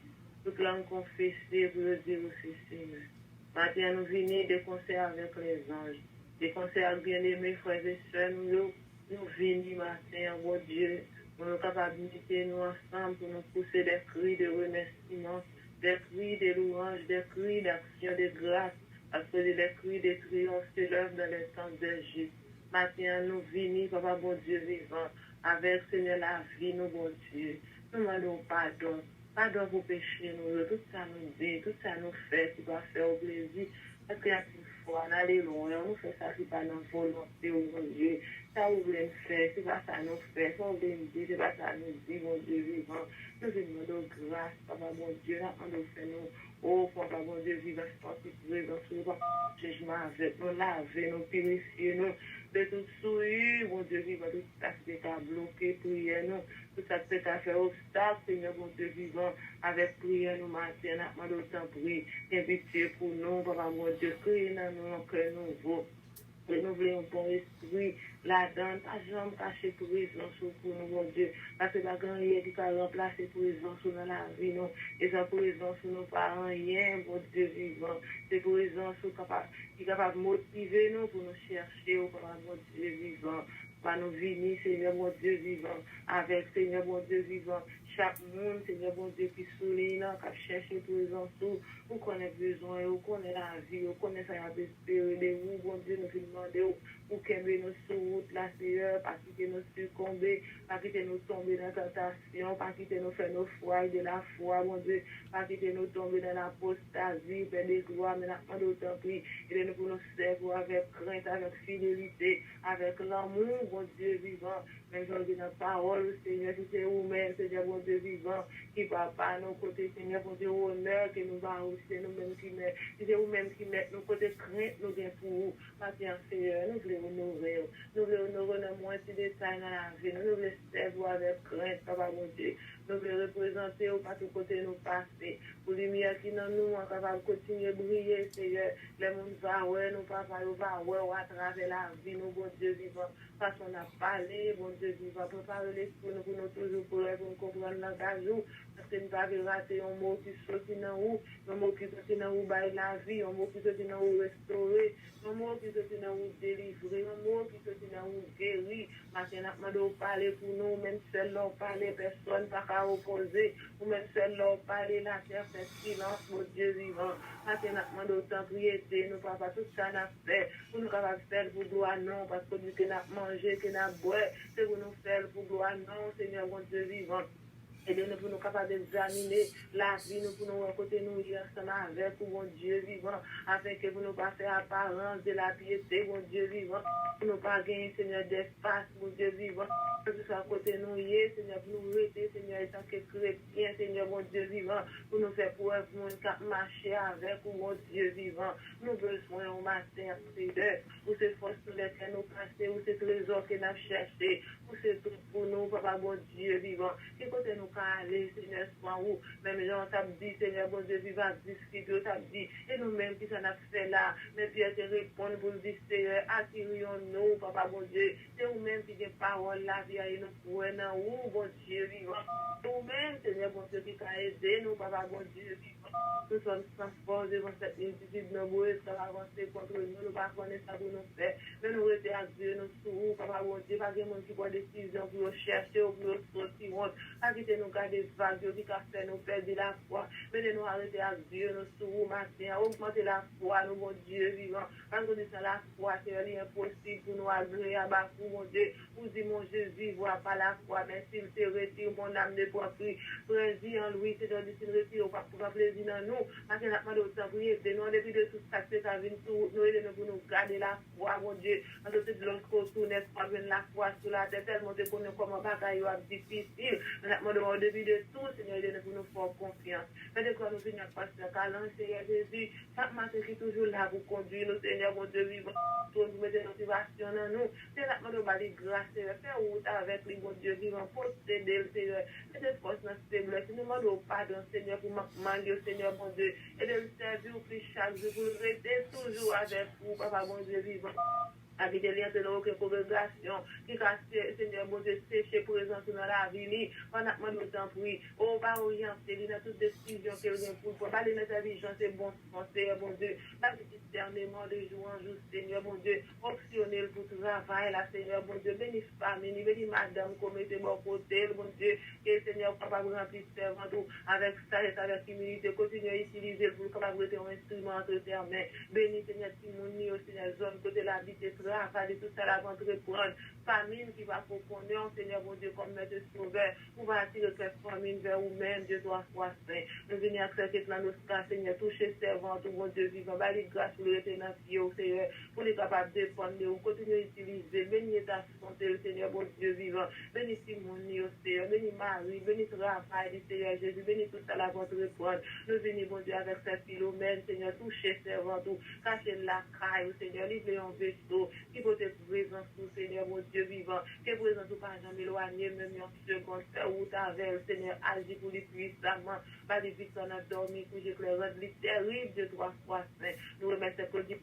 Toute langue confessée pour le dire aussi, Seigneur. Maintenant, nous venons des concerts avec les anges, des concerts bien-aimés, frères et sœurs. Nous venons matin, mon Dieu, pour nous capables d'uniter nous ensemble, pour nous pousser des cris de remerciement, des cris de louange, des cris d'action, de grâce, parce que des cris de triomphe s'élèvent dans les temps d'Égypte. Maintenant, nous venons, papa, bon Dieu vivant, avec Seigneur la vie, nous, bon Dieu. Nous demandons pardon. Pardon pour pécher nous, tout ça nous dit, tout ça nous fait, qui va faire au plaisir. Parce qu'il y a une fois, on allait loin, on nous fait ça, c'est pas notre volonté, mon Dieu. Ça, vous voulez nous faire, c'est pas ça nous fait, ça, vous voulez nous dire, c'est pas ça nous dit, mon Dieu vivant. Nous demandons grâce, papa, mon Dieu, là, on nous fait nous. Oh, papa, mon Dieu vivant, sportif, vivant, sur le jugement avec nous, laver, nous purifier, nous. De tout souillure, mon Dieu vivant, tout ça qui est à bloquer, prier nous. Tout ça qui est à faire obstacle, Seigneur, mon Dieu vivant, avec prière nous matin, nous d'autant prier, pitié pour nous, papa, mon Dieu, créer dans nous un cœur nouveau. Renouveler un bon esprit, là-dedans, pas jamais cacher présence pour nous, mon Dieu. Parce que la grande qui a remplacé présence dans la vie, non. Et sa présence nous pas rien, mon Dieu vivant. C'est présence qui est capable de motiver nous pour nous chercher, mon Dieu vivant. Pas nous venir, Seigneur, mon Dieu vivant, avec Seigneur, mon Dieu vivant, chaque monde, Seigneur, bon Dieu, qui souligne, qui cherche présence, ou connaît besoin, ou connaît la vie, ou connaît ça, il espérer de vous, bon Dieu, nous demandons, ou qu'aimer nous sur route, la Seigneur, pas quitter nous succomber, pas quitter nous tomber dans la tentation, pas quitter nous faire nos foi de la foi, mon Dieu, pas quitter nous tomber dans l'apostasie, Père de gloire, mais nous autant prie, et nous pour nous servir avec crainte, avec fidélité, avec l'amour, bon Dieu vivant, même j'en dis dans la parole, Seigneur, si c'est vous-même, Seigneur, bon Dieu vivant, qui va pas à nos côtés, Seigneur, bon Dieu, honneur que nous avons, c'est nous-mêmes qui mettons, si c'est vous-même qui mettez nos côtés crainte, nous bien pour vous, Seigneur, nous voulons honorer, nous voulons honorer dans moins de détails dans la vie, nous voulons servir avec crainte, Papa, mon Dieu, nous voulons représenter au pas tout côté nous passer, pour lumière qui dans nous, on capable de continuer à briller, Seigneur, les mondes va ouais, nous papa, nous va ouais, à travers la vie, nous, bon Dieu vivant, parce qu'on a parlé, bon Dieu vivant, préparer l'esprit, nous pour nous toujours pour nous comprendre dans ta jour, parce que nous n'avons pas raté un mot qui sortit dans où, un mot qui sortit dans où, bail la vie, un mot qui sortit dans où restaurer, un mot qui sortit dans où délivrer, un mot qui sortit dans où guérir, maintenant, nous parler pour nous, même seul leur parler, personne pas qu'à opposer, ou même seul leur parler, la terre fait silence, mon Dieu vivant, maintenant, nous autant prier, nous papa, tout ça n'a fait, pour nous capables de faire pour gloire, non, parce que nous avons mangé, que nous avons boire, c'est pour nous faire pour gloire, non, Seigneur, mon Dieu vivant. Et nous pour nous capables d'examiner la vie, nous pour nous rencontrer nous ensemble avec mon Dieu vivant, afin que vous nous pas faire apparence de la piété, mon Dieu vivant, pour nous pas gagner, Seigneur, d'espace, mon Dieu vivant, que ce soit à côté nous, Seigneur, pour nous rester, Seigneur, en tant que chrétien, Seigneur, mon Dieu vivant, pour nous faire preuve, pour nous marcher avec mon Dieu vivant, nous besoin au matin, Seigneur, pour ces forces pour lesquelles nous passer, ou ces trésors que nous cherchons, pour c'est tout pour nous, Papa, mon Dieu vivant, qui côté nous aller, Seigneur, soit où, même les gens t'ont dit, Seigneur, bon Dieu, vivant, discuter, t'ont dit, et nous-mêmes qui s'en a fait là, mais Pierre te répond pour dire, Seigneur, attirions-nous, Papa, bon Dieu, c'est nous-mêmes qui des paroles là, via nous pouvons, où, bon Dieu, vivant, nous-mêmes, Seigneur, bon Dieu, qui t'a aidé, nous, Papa, bon Dieu, vivant, nous sommes transports devant cette multitude nombreuse, ça va avancer contre nous, nous ne pas connaître ça pour nous faire, mais nous rester à Dieu, nous sourds, Papa, bon Dieu, pas de monde qui prend des décisions pour nous chercher, ou pour nous sortir, pas quitter nous garder vagues, qui a fait nous perdre la foi, mais nous arrêter à Dieu, nous sourds, matin, augmenter la foi, nous, mon Dieu, vivant, quand nous disons la foi, c'est impossible pour nous agréer à bas, mon Dieu, vous dites, mon Jésus, voit pas la foi, mais s'il te retire, mon âme de profit, président en lui, c'est-à-dire s'il retire, pas pour plaisir dans nous, parce que nous avons autant prié, nous, depuis de tout ça, c'est à venir sur nous, et nous pour nous garder la foi, mon Dieu, parce que de l'autre côté, n'est pas la foi sur la tête, tellement de connaître comment bagaille est difficile, nous avons demandé depuis de tout, Seigneur, de pour nous faire confiance, mais de quoi nous venons passer, car Seigneur Jésus, chaque matin qui est toujours là pour conduire nous, Seigneur, mon Dieu vivant, pour nous mettre motivation dans nous, c'est là que nous demandons grâce, Seigneur, faire route avec lui, mon Dieu vivant, posséder, Seigneur, et de force dans cette faiblesse, nous demandons pardon, Seigneur, pour demander au Seigneur, mon Dieu, et de le servir au plus chaque jour, pour rester toujours avec vous, Papa, mon Dieu vivant. Avec des liens de aucune congrégation, qui a, Seigneur, mon Dieu, séché présence dans la vie, pendant que nous t'en prie, on va orienter, dans toute décision qu'elle vient pour pas les notre intelligence et bon sens, Seigneur, mon Dieu, pas de discernement de jour en jour, Seigneur, mon Dieu, optionnel pour travail, la Seigneur, mon Dieu, bénis famille, bénis madame, comme était bon côté, mon Dieu, et Seigneur, capable de remplir servant avec sagesse, avec humilité, continue à utiliser pour capable de un instrument entre tes mains, bénis, Seigneur, Timonie, Seigneur, zone, côté la vie, de tout ça, la vente reprendre, famine qui va comprendre, Seigneur, mon Dieu, comme maître sauveur, on va attirer cette famine vers vous-même, Dieu doit soit saint. Nous venons accepter plan nos cas, Seigneur, toucher servant, tout mon Dieu vivant, bali grâce pour le retenir, Seigneur, pour les capables de dépendre, on continue à utiliser, bénis ta santé, Seigneur, mon Dieu vivant, bénis Simonie, Seigneur, bénis Marie, bénis Raphaël, Seigneur Jésus, bénis tout ça, la vente reprendre. Nous venons, mon Dieu, avec cette Philomène, Seigneur, toucher servant, tout, cacher la caille, Seigneur, livrer en vaisseau, qui peut être présent pour Seigneur, mon Dieu vivant, qui est présent pour pas jamais éloigner, même en seconde, faire route avec Seigneur, agir pour lui puissamment, pas de vite qu'on a dormi, pour j'éclaire, lui terrible de 3 fois saint. Nous remettons que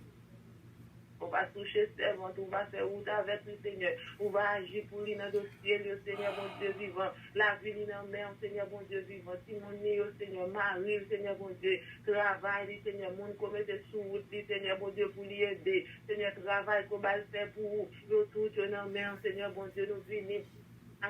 on va toucher servant, on va faire route avec lui, Seigneur. On va agir pour lui dans le dossier, le Seigneur, mon Dieu vivant. La vie, dans la mer, Seigneur, mon Dieu vivant. Timonie, Seigneur, Marie, Seigneur, mon Dieu. Travail, Seigneur, mon commettre sous route, Seigneur, mon Dieu, pour lui aider. Seigneur, travail, qu'on va le faire pour vous. Nous tout, dans la mer, Seigneur, mon Dieu, nous venons.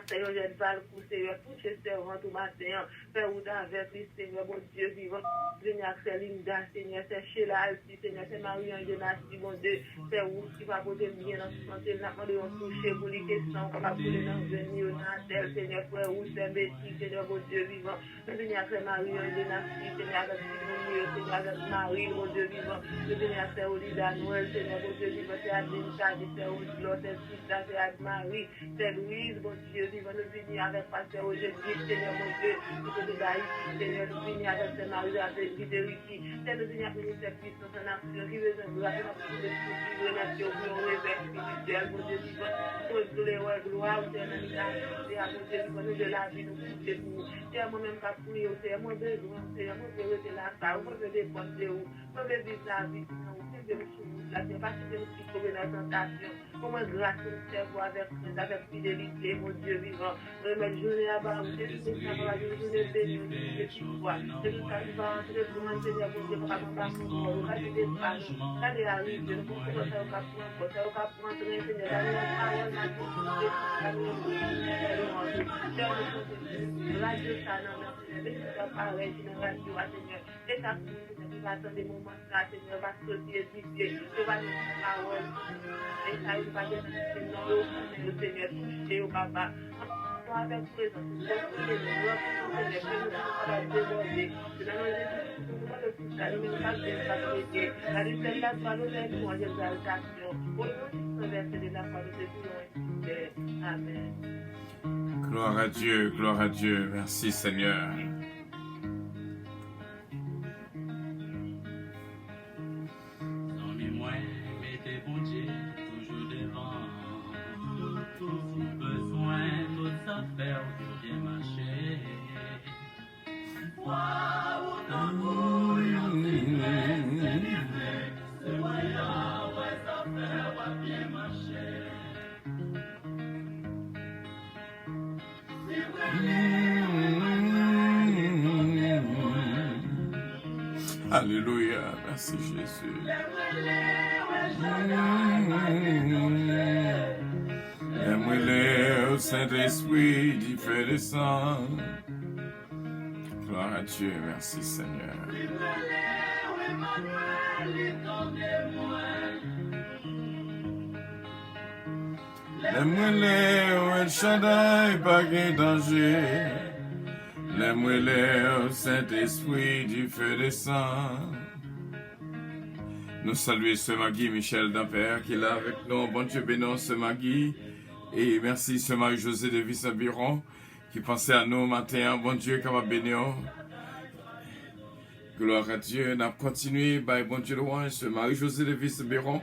Seigneur, je parle pour Seigneur, pour ces servants tout matin, Père, ou avec les Seigneur, mon Dieu vivant, Seigneur, c'est Linda, Seigneur, c'est Sheila Alti, Seigneur, c'est Marie-Ange Dynastie, mon Dieu, Père, où qui va poser bien dans ce santé, n'a pas de toucher pour les questions, qu'on va poser dans le néonatal, Seigneur, Père, où c'est Betty, Seigneur, mon Dieu vivant, Seigneur, c'est Marie-Ange Dynastie, Seigneur, avec Simon, Seigneur, avec Marie, mon Dieu vivant, Seigneur, c'est Olida Noël, Seigneur, mon Dieu vivant, c'est Adeline Kadi, c'est Odilo, c'est Sita, c'est Anne-Marie, c'est Louise, mon Dieu vivant, nous venons avec Pasteur Roger, Seigneur, mon Dieu, nous venons d'Haïti, Seigneur, nous venons avec Saint Marie, avec Vidériki, Seigneur, nous venons avec Ministère Puissance en action, qui veut nous grâce à tous les soucis, relations, pour un réveil spirituel, mon Dieu vivant, pour les rois, gloire, Seigneur, nous avons, mon Dieu vivant, nous de la vie, nous pousser pour, Seigneur, moi-même, qu'à prier, Seigneur, moi besoin, Seigneur, moi veux rester là, moi veux dépendre de vous, moi veux vivre la vie, Seigneur, la Seigneur, parce que nous qui sommes dans la tentation, comment grâce nous servons avec fidélité, mon Dieu vivant, remettre journée à bas, c'est tout ça, la journée bénie, c'est tout quoi, c'est tout ça, c'est tout le monde, Seigneur, mon Dieu, pour pas nous pas des espaces, ça les arrive, nous pouvons faire au cap pour ça, au cap pour entrer, Seigneur, dans la parole, la vie, la Dieu, ça, non, mais c'est ça, pareil, génération, Seigneur, c'est ça, va attendre des moments là, Seigneur, va sortir édifier, je vais dire parole, et ça, il va dire, le Seigneur, toucher au papa, avec présence, Amen. Gloire à Dieu, merci Seigneur. Mettez bon Dieu toujours devant. Tout besoin, toutes affaires, tout bien marché. Waouh, ton bouillon, c'est voyant, ouais, ça fait, va bien marcher. Alléluia, merci Jésus. Aime-le au Saint-Esprit, du feu descend. Gloire à Dieu, merci Seigneur. Aime-le au El Shaddai, pas de danger. L'aime-le au Saint-Esprit, du feu descend. Nous saluons ce Magui Michel Dampère qui est là avec nous. Bon Dieu bénisse ce Magui. Et merci ce Marie-Josée de Vice-Biron qui pensait à nous matin. Bon Dieu, qui va bénir. Gloire à Dieu. On a continué, bon Dieu louange, ce Marie-Josée de Vice-Biron.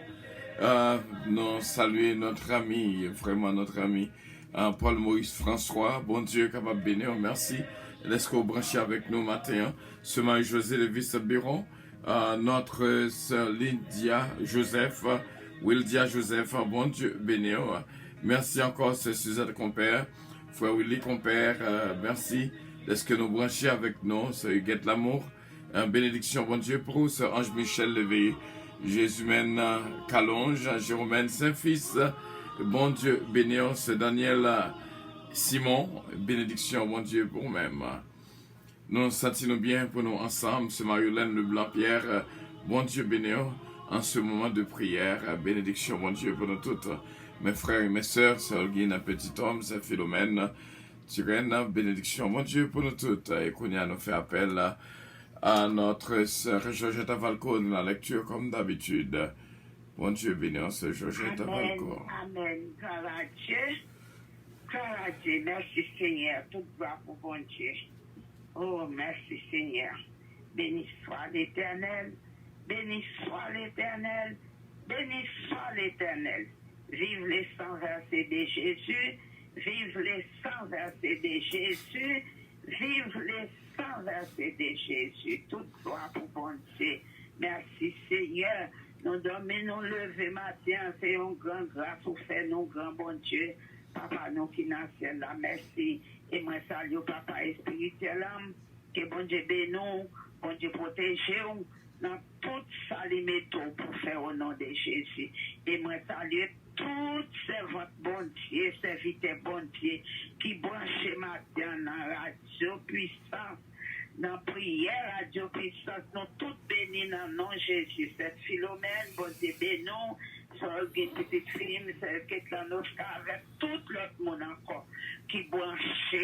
Nous saluons notre ami, vraiment notre ami, Paul-Maurice François. Bon Dieu, qui va bénir. Merci. Laisse-nous brancher avec nous matin. Ce Marie-Josée de Vice-Biron. Notre sœur Lydia Joseph, Wildia Joseph, bon Dieu bénir. Merci encore, c'est Suzette Compère, frère Willy Compère, merci. Laisse-que nous brancher avec nous, c'est Huguette Lamour. Bénédiction, bon Dieu, pour vous, c'est Ange Michel Léveillé, Jésumène Calonge, Jérôme Saint-Fils, bon Dieu bénir, c'est Daniel Simon, bénédiction, bon Dieu, pour vous-même. Nous sentons bien pour nous ensemble, c'est Marie-Hélène Leblanc-Pierre, bon Dieu bénir, en ce moment de prière, bénédiction, bon Dieu pour nous toutes, mes frères et mes sœurs, c'est Olguine, petit homme, c'est Philomène, Tyrène, bénédiction, bon Dieu pour nous toutes, et qu'on y a nous fait appel à notre sœur Georgette Valco dans la lecture comme d'habitude, bon Dieu bénir, c'est Georgette Valco. Amen, gloire à Dieu, merci Seigneur, tout gloire pour bon Dieu. Oh, merci Seigneur. Béni soit l'Éternel. Béni soit l'Éternel. Béni soit l'Éternel. Vive les 100 versets de Jésus. Vive les 100 versets de Jésus. Vive les 100 versets de Jésus. Toute gloire pour bon Dieu. Merci Seigneur. Nous dormons, nous lever matin. C'est un grand grâce pour faire nos grands bon Dieu. Papa, nous financiers là, merci. Et moi, salue papa spirituel, que bon Dieu bénisse, bon Dieu protège dans toute sa limite pour faire au nom de Jésus. Et moi, salue tout servante bon Dieu, serviteur bon Dieu, qui branche matin dans la radio puissance, dans prière radio puissance, nous toutes bénis dans le nom de Jésus. Cette Philomène, bon Dieu, bénis, sur une petite fille, celle qui est dans nos cas, avec tout l'autre monde encore, qui branche,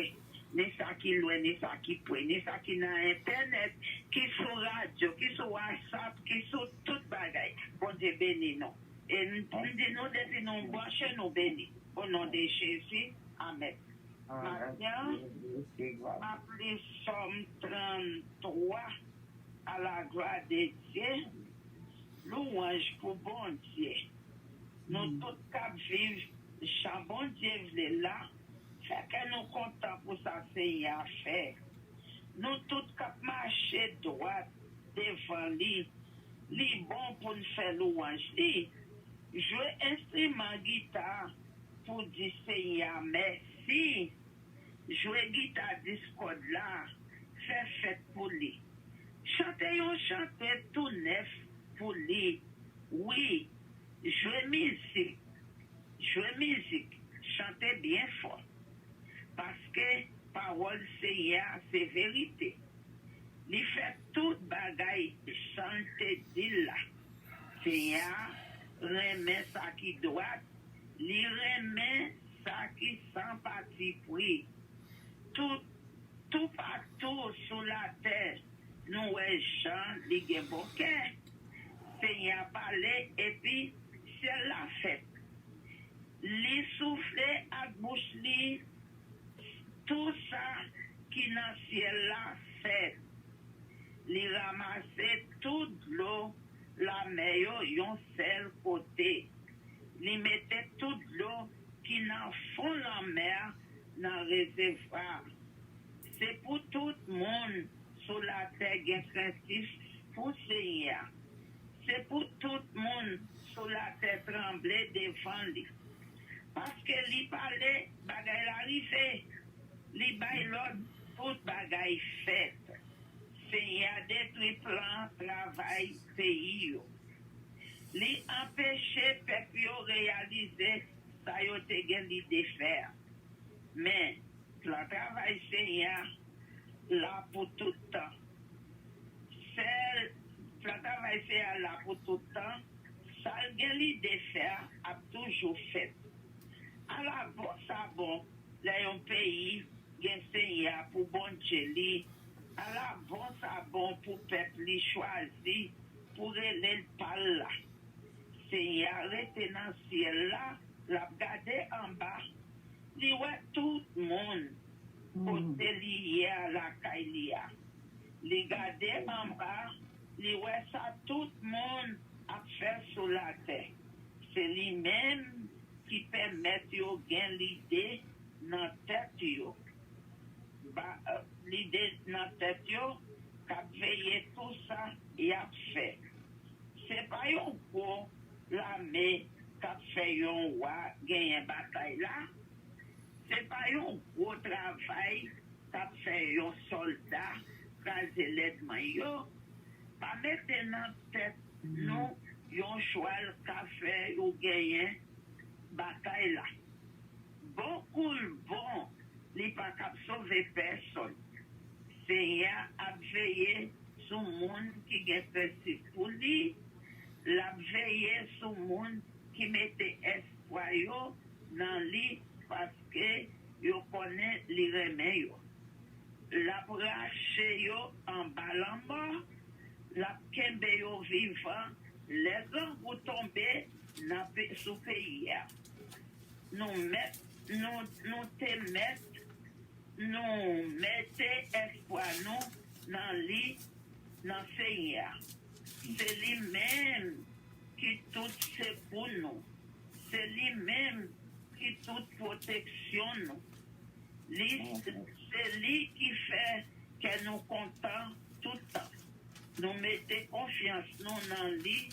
ni ça qui loin, ni ça qui peut, ni ça qui dans Internet, qui sur radio, qui sur WhatsApp, qui sur toute bagaille. Bon Dieu, bénis nous. Et nous disons, depuis nous brancher, nous bénis. Au nom de Jésus, Amen. Maintenant, appelez Somme 33 à la gloire de Dieu, louange pour bon Dieu. Nous tous cap vivre, chant bon Dieu vle là, fait que nous comptons pour ça Seigneur à faire. Nous tous cap marcher droit devant lui, li bon pour nous faire louange li. Jouer instrument guitare pour dire Seigneur merci. Jouer guitare discorde là, faire fête pour lui. Chanter tout neuf pour lui. Oui, jouer musique, chanter bien fort. Parce que parole Seigneur, c'est vérité. Il fait toute bagaille sans te dire là. Seigneur, remet ça qui doit, il remet ça qui sans parti pris. Tout partout sur la terre, nous gens, les gens bon cœur. Seigneur parler et puis c'est la fête. Les souffler à bouche li, tout ça qui dans le ciel la fait. Les ramasser toute l'eau, la meilleure yon seul côté. Les mettait toute l'eau qui n'en fond la mer dans le réservoir. C'est pour tout le monde sur la terre qui est pour Seigneur. C'est pour tout le monde sur la terre trembler devant lui. Parce que lui parlait, bagaille arrivé, lui baille l'autre, toute bagaille faite. Seigneur détruit plan, travail, pays. Lui empêcher peuple réaliser ça yo te gen l'idée faire. Mais le travail Seigneur là pour tout le temps. Le travail Seigneur là pour tout le temps. Ça gen l'idée faire a toujours fait. À la bon ça bon, là un pays gen Seigneur pour bon Dieu. À la bon ça bon pour peuple li choisi pour aller par là. Seigneur rete dans le ciel là, la regarder en bas, li ouais tout le monde côté lié à la Kailia. Li garder en bas, li ouais ça tout le monde a fait sur la terre. C'est lui-même qui permet yo gain l'idée dans tête yo. L'idée dans tête yo, qu'a veillé tout ça et a fait. C'est pas un gros l'armée qu'a fait un roi gagner bataille là. C'est pas un gros travail qu'a fait un soldat craser l'aidement yo. Pas maintenant tête nous yon choix qu'a fait ou gagner bataille là. Beaucoup bon, li pas cap sauver personne. Seigneur a veillé sur monde qui gagne perçu pour lui. La veillé sur le monde qui mettait espoir yo dans lui parce que yo connaît les remèdes. La brache yo en balamba, la kembe yo vivant, les gens vous tomber sous pays. Nous mettez espoir nous dans lui, dans Seigneur. C'est lui-même qui tout c'est pour nous. C'est lui-même qui toute protection nous. C'est lui qui fait que nous comptons tout le temps. Nous mettons confiance nous dans lui,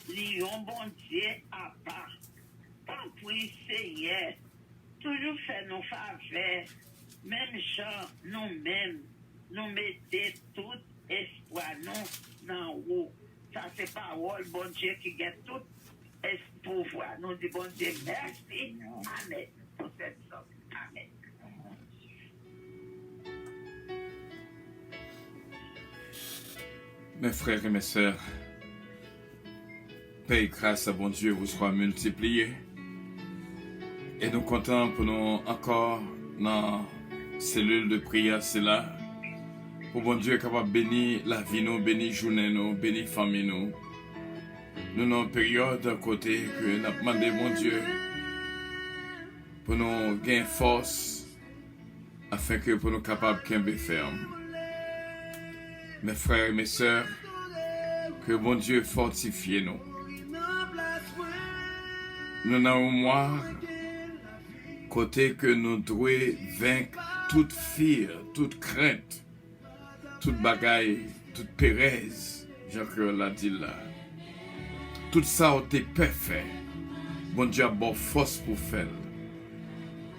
lui un bon Dieu à part. Tant pis Seigneur, toujours fait nos faveurs, même gens nous-mêmes, nous mettons tout espoir nous dans haut. Ça c'est parole, bon Dieu qui gagne tout pouvoir. Nous disons, bon Dieu, merci. Amen. Pour cette sorte. Amen. Mes frères et mes sœurs, paix et grâce à bon Dieu vous soient multipliées. Et nous comptons pour nous encore dans la cellule de prière, c'est là. Pour bon Dieu capable de bénir la vie, nous, bénir journée, nous, bénir famille, nous. Nous avons une période à côté que nous avons demandé bon Dieu pour nous gagner force afin que pour nous capables de camper ferme. Mes frères et mes sœurs, que bon Dieu fortifie nous. Nous avons moi côté que nous devons vaincre toute fear, toute crainte, toute bagaille, toute pérèse, Jean-Claude l'a dit là. Tout ça a été parfait. Bon Dieu a bon force pour faire.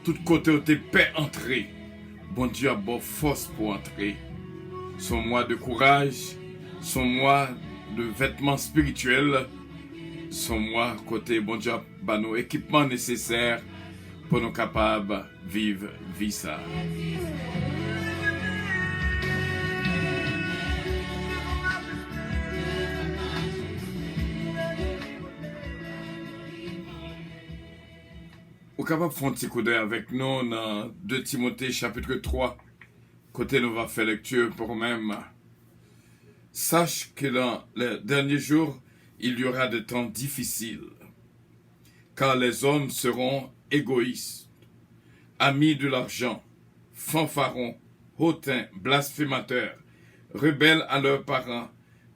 Tout côté a été paix entrée. Bon Dieu a bon force pour entrer. Son mois de courage, son mois de vêtements spirituels, son mois côté bon Dieu a nos équipements nécessaires pour nous capables de vivre vie ça. Vous êtes capable de faire un petit coup d'œil avec nous dans 2 Timothée chapitre 3. Côté nous va faire lecture pour même. Sache que dans les derniers jours, il y aura des temps difficiles. Car les hommes seront égoïstes, amis de l'argent, fanfarons, hautains, blasphémateurs, rebelles à leurs parents,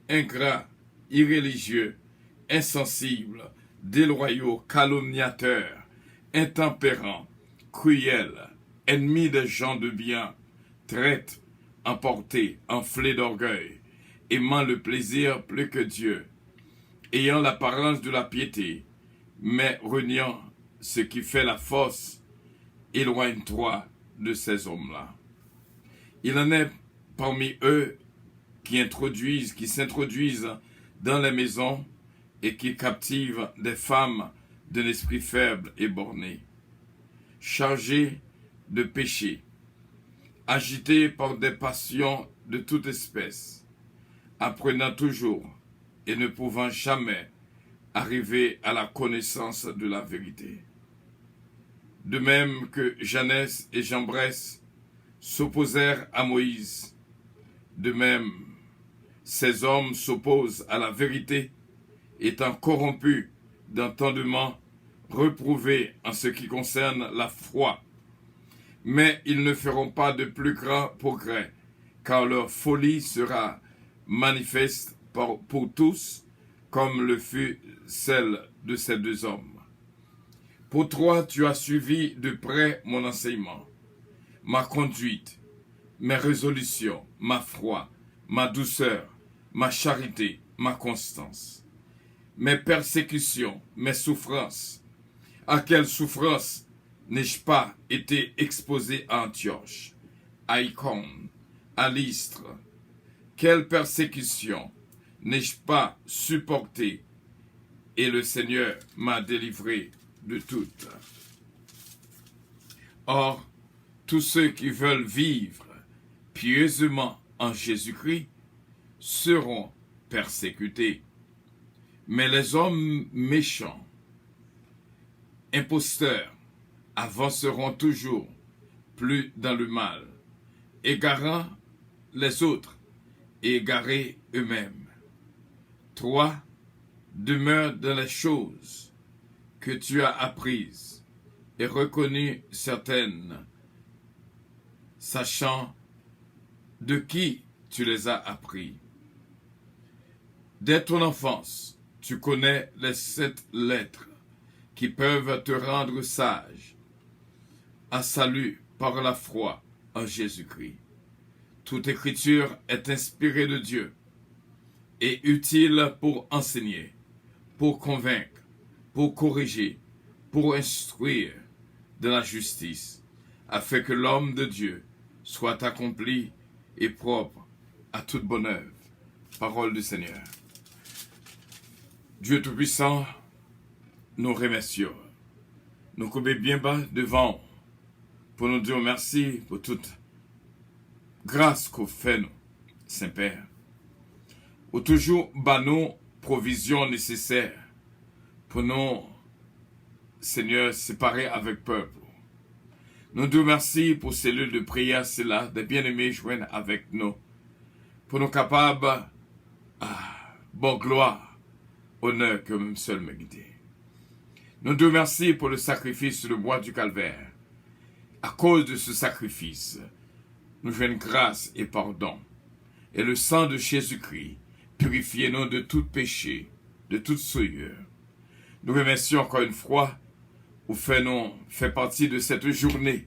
ingrats, irréligieux, insensibles, déloyaux, calomniateurs, intempérants, cruels, ennemis des gens de bien, traites, emportés, enflés d'orgueil, aimant le plaisir plus que Dieu, ayant l'apparence de la piété, mais reniant ce qui fait la force, éloigne-toi de ces hommes-là. Il en est parmi eux qui s'introduisent dans les maisons et qui captivent des femmes d'un esprit faible et borné, chargés de péché, agités par des passions de toute espèce, apprenant toujours et ne pouvant jamais arriver à la connaissance de la vérité. De même que Janès et Jambres s'opposèrent à Moïse, de même ces hommes s'opposent à la vérité, étant corrompus d'entendement, reprouvés en ce qui concerne la foi. Mais ils ne feront pas de plus grand progrès, car leur folie sera manifeste pour tous, comme le fut celle de ces 2 hommes. Pour toi, tu as suivi de près mon enseignement, ma conduite, mes résolutions, ma foi, ma douceur, ma charité, ma constance, mes persécutions, mes souffrances. À quelle souffrance n'ai-je pas été exposé à Antioche, à Icône, à Lystre? Quelle persécution n'ai-je pas supporté? Et le Seigneur m'a délivré de toutes. Or, tous ceux qui veulent vivre pieusement en Jésus-Christ seront persécutés. Mais les hommes méchants, imposteurs, avanceront toujours plus dans le mal, égarant les autres et égarés eux-mêmes. Toi, demeure dans les choses que tu as apprises et reconnues certaines, sachant de qui tu les as appris. Dès ton enfance, tu connais les 7 lettres qui peuvent te rendre sage, à salut par la foi en Jésus-Christ. Toute écriture est inspirée de Dieu et utile pour enseigner, pour convaincre, pour corriger, pour instruire de la justice, afin que l'homme de Dieu soit accompli et propre à toute bonne œuvre. Parole du Seigneur. Dieu Tout-Puissant, nous remercions. Nous coupons bien bas devant pour nous dire merci pour toute grâce qu'on fait nous, Saint-Père. Ou toujours bah nous provisions nécessaires pour nous, Seigneur, séparer avec peuple. Nous te remercions pour ces lieux de prière, cela, des bien-aimés joindre avec nous, pour nous capables, bon gloire, honneur que même seul mérité. Nous te remercions pour le sacrifice sur le bois du calvaire. À cause de ce sacrifice, nous joignons grâce et pardon. Et le sang de Jésus-Christ, purifiez-nous de tout péché, de toute souillure. Nous remercions encore une fois, ou fait partie de cette journée.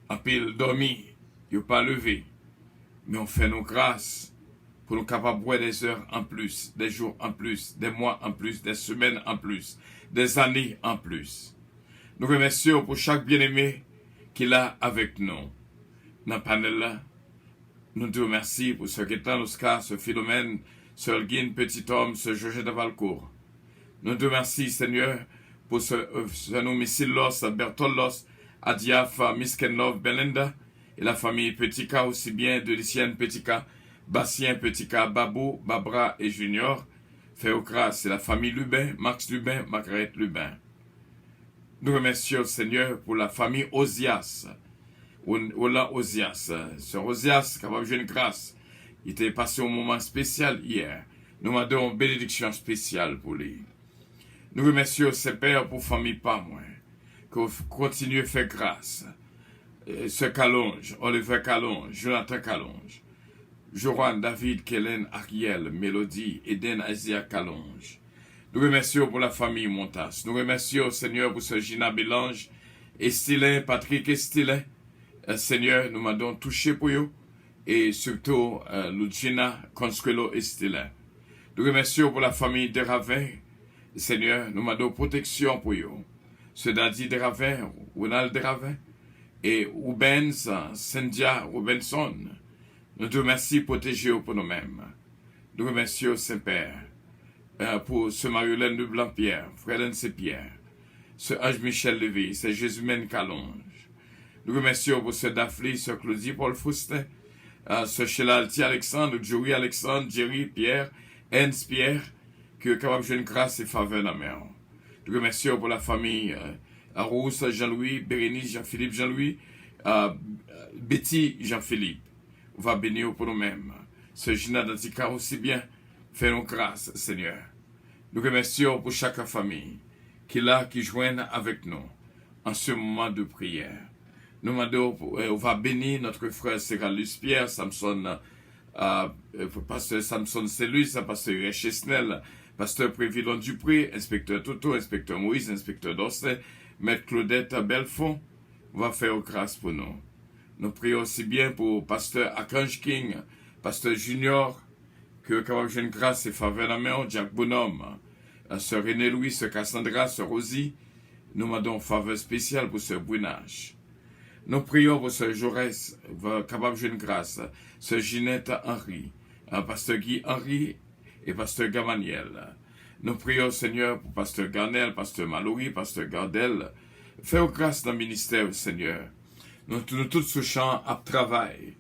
En pile dormi, il n'a pas levé, mais on fait nos grâces pour nous capables de boire des heures en plus, des jours en plus, des mois en plus, des semaines en plus, des années en plus. Nous remercions pour chaque bien-aimé qui est là avec nous. Dans le panel là, nous te remercions pour ce Gaétan Oscar, ce Philomène, ce Holguin, Petit Homme, ce Georges de Valcourt. Nous te remercions, Seigneur, pour ce nom Silos, Bertolos, Adiaf, Miskenlov, Belinda, et la famille Petika, aussi bien de Lycienne Petika, Bastien Petika, Babou, Babra et Junior, Féocras, et la famille Lubin, Max Lubin, Margaret Lubin. Nous remercions, Seigneur, pour la famille Osias, Ola Osias, Sœur Osias, capable de une grâce. Il était passé un moment spécial hier. Nous demandons une bénédiction spéciale pour lui. Nous remercions, Saint-Père, pour famille pas moins, que vous continuez à faire grâce. Ce Calonge, Oliver Calonge, Jonathan Calonge, Joran, David, Kellen, Ariel, Mélodie, Eden, Asia Calonge. Nous remercions pour la famille Montas. Nous remercions, Seigneur, pour ce Gina Bélange, Estilin, Patrick Estilin. Seigneur, nous m'avons touché pour eux. Et surtout, Lucina, Consuelo Estilin. Nous remercions pour la famille de Ravin. Seigneur, nous m'avons protection pour eux. Ce Daddy de Ravin, Ronald de Ravin. Et Rubens, Cynthia Robinson. Nous te remercions pour protéger pour nous-mêmes. Nous remercions, Saint-Père, pour ce Marie-Hélène de Blanc-Pierre, Frère Pierre, ce Ange Michel Lévy, ce Jésus-Mène Calonge. Nous remercions pour ce Daphne, ce Claudie Paul Faustin, ce Shelalti Alexandre, Joey Alexandre, Jerry Pierre, Hens Pierre, qui est capable de jouer une grâce et faveur dans la mer. Nous remercions pour la famille Arous Jean-Louis, Bérénice Jean-Philippe Jean-Louis, Betty Jean-Philippe. On va bénir pour nous-mêmes. Ce Gina d'Antica aussi bien, fais-nous grâce, Seigneur. Nous remercions pour chaque famille qui est là, qui joigne avec nous en ce moment de prière. Nous demandons, on va bénir notre frère Séralus Pierre, Samson, pasteur Samson Célus, pasteur Chesnel, pasteur Prévilon Dupré, inspecteur Toto, inspecteur Moïse, inspecteur Dorset, maître Claudette Belfond. On va faire grâce pour nous. Nous prions aussi bien pour pasteur Archange King, pasteur Junior, que capable de grâce et faveur dans la main, Jack Bonhomme, sœur René Louis, sœur Cassandra, sœur Rosie. Nous demandons faveur spéciale pour sœur Brunage. Nous prions pour sœur Jaurès, capable de grâce, sœur Ginette Henry, pasteur Guy Henry et pasteur Gamaniel. Nous prions, Seigneur, pour pasteur Garnel, pasteur Mallory, pasteur Gardel. Fais grâce dans le ministère, Seigneur. Nous tous sous champ à travail.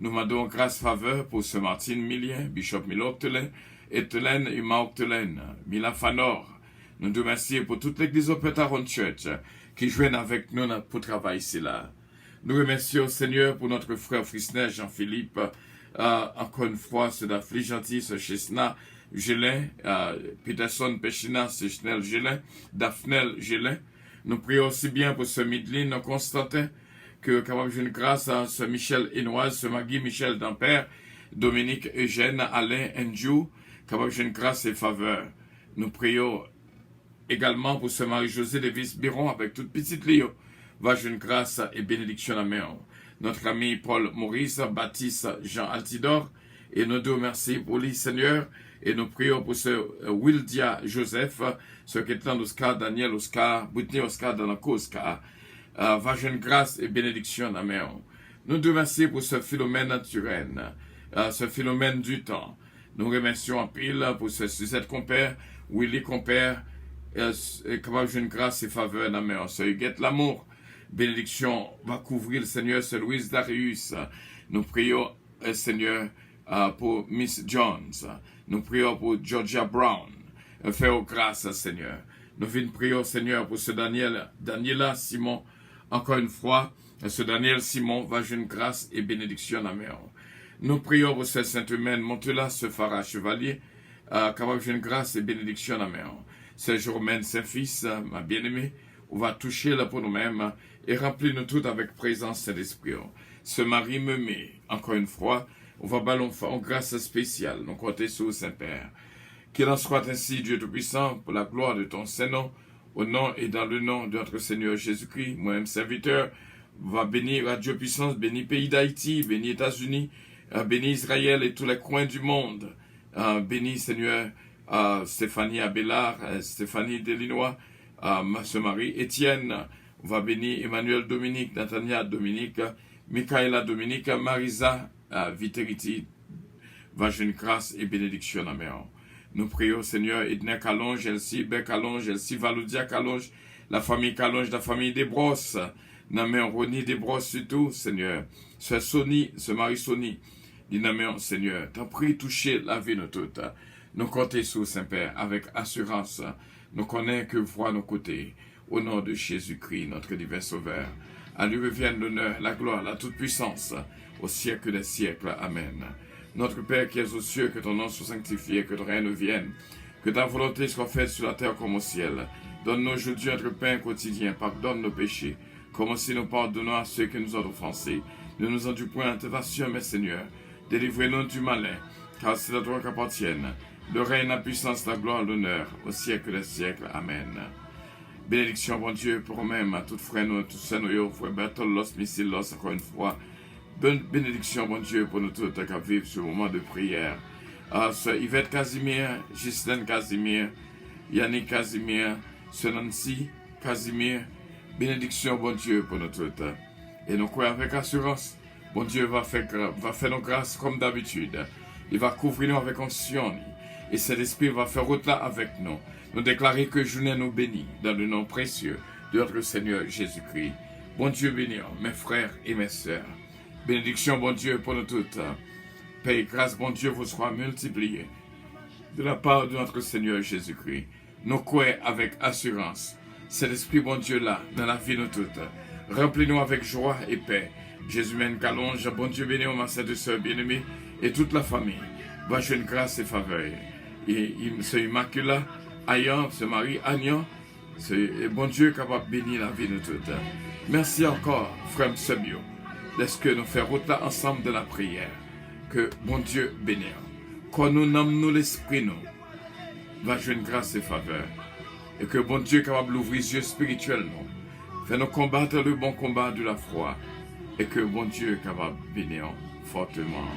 Nous demandons grâce faveur pour ce Martine Millien, Bishop Milo Octelaine, Etelaine, Ima Octelaine, Mila Fanor. Nous te remercions pour toute l'église au Petaron Church qui joignent avec nous pour travailler ici là. Nous remercions, Seigneur, pour notre frère Frisner, Jean-Philippe, encore une fois, ce Daphne Gentil, ce Chesna, Gélin, Peterson Pechina, ce Schnell Gélin, Daphnel Gélin. Nous prions aussi bien pour ce Midline Constantin, que capable de grâce à ce Michel Hénoise, ce Magui Michel Dampère, Dominique Eugène, Alain Ndjou, capable de grâce et faveur. Nous prions également pour ce Marie-Josée Lévis Biron avec toute petite Léo. Va une grâce et bénédiction à la main. Notre ami Paul Maurice, Baptiste Jean Altidor, et nous te remercions pour lui, Seigneur, et nous prions pour ce Wildia Joseph, ce Kétlan Oscar, Daniel Oscar, Britney Oscar, Danako Oscar. Va une grâce et bénédiction à la main. Nous te remercions pour ce Philomène naturel, ce Philomène du temps. Nous remercions en pile pour ce Suzette Compère, Willy Compère, capable de une grâce et faveur dans mes Seigneur, guette l'amour. Bénédiction va couvrir le Seigneur, Sir Louis Darius. Nous prions, Seigneur, pour Miss Jones. Nous prions pour Georgia Brown. Fais-nous grâce, Seigneur. Nous prions, Seigneur, pour ce Daniela Simon. Encore une fois, ce Daniel Simon va jouer une grâce et bénédiction dans mes Nous prions pour ce Saint-Humaine, Montela, ce Farah Chevalier, capable de jouer une grâce et bénédiction dans mes Ce Germaine Saint-Fils, ma bien-aimée, on va toucher là pour nous-mêmes et remplir nous toutes avec présence de l'Esprit. Ce mari me met, encore une fois, on va ballonner en grâce spéciale, nous comptons sur le Saint-Père. Qu'il en soit ainsi, Dieu Tout-Puissant, pour la gloire de ton Saint-Nom, au nom et dans le nom de notre Seigneur Jésus-Christ, moi-même serviteur, va bénir à Dieu Puissance, bénir pays d'Haïti, bénir États-Unis, bénir Israël et tous les coins du monde. Bénis, Seigneur, Stéphanie Abélard, Stéphanie Delinois, ma soeur Marie Étienne, on va bénir Emmanuel Dominique, Nathania Dominique, Michaela Dominique, Marisa Viteriti, va une grâce et bénédiction. Amen. Nous prions, Seigneur, Edna Calonge, Elsie Bec Calonge, Elsie Valoudia Calonge, la famille Calonge, la famille Desbrosses, Namen Roni Desbrosses surtout, Seigneur, ce Sony, ce Marie Sony, Namen, Seigneur, t'en prie, toucher la vie de toutes. Nous comptons sur Saint-Père avec assurance. Nous connaissons que voix nos côtés. Au nom de Jésus-Christ, notre divin Sauveur. À lui revienne l'honneur, la gloire, la toute-puissance, au siècle des siècles. Amen. Notre Père qui es aux cieux, que ton nom soit sanctifié, que ton règne vienne, que ta volonté soit faite sur la terre comme au ciel. Donne-nous aujourd'hui notre pain quotidien, pardonne nos péchés, comme aussi nous pardonnons à ceux qui nous ont offensés. Ne nous enduis point en tentation, mais Seigneur, délivrez-nous du malin, car c'est à toi qu'appartiennent le règne, la puissance, la gloire, l'honneur, au siècle des siècles. Amen. Bénédiction, bon Dieu, pour nous-mêmes, à tous frères, nous, tous ceux nous, frère Bertholos, Missilos, encore une fois. Bénédiction, bon Dieu, pour nous tous qui vivent ce moment de prière. Sœur Yvette Casimir, Ghislaine Casimir, Yannick Casimir, Sœur Nancy Casimir. Bénédiction, bon Dieu, pour nous tous. Et nous croyons avec assurance, bon Dieu va faire nos grâces comme d'habitude. Il va couvrir nous avec onction. Et cet esprit va faire route là avec nous. Nous déclarer que journée nous bénit dans le nom précieux de notre Seigneur Jésus-Christ. Bon Dieu béni, mes frères et mes sœurs. Bénédiction, bon Dieu, pour nous toutes. Paix et grâce, bon Dieu, vous soit multipliée de la part de notre Seigneur Jésus-Christ. Nous croyons avec assurance. Cet esprit, bon Dieu, là, dans la vie de nous toutes. Remplis-nous avec joie et paix. Jésus mène Calonge, bon Dieu béni, ma sœur de sœur bien-aimée, et toute la famille. Va jouer une grâce et faveur. Et ce Immaculée, Ayan, ce Marie, Agnan, c'est bon Dieu capable de bénir la vie de toutes. Merci encore, frère Sebio, d'est-ce que nous faisons route là ensemble de la prière. Que bon Dieu bénisse. Quand nous nommons l'esprit, nous, va jouer une grâce et faveur. Et que bon Dieu capable d'ouvrir les yeux spirituels, nous, fait nous combattre le bon combat de la foi. Et que bon Dieu capable de bénir fortement.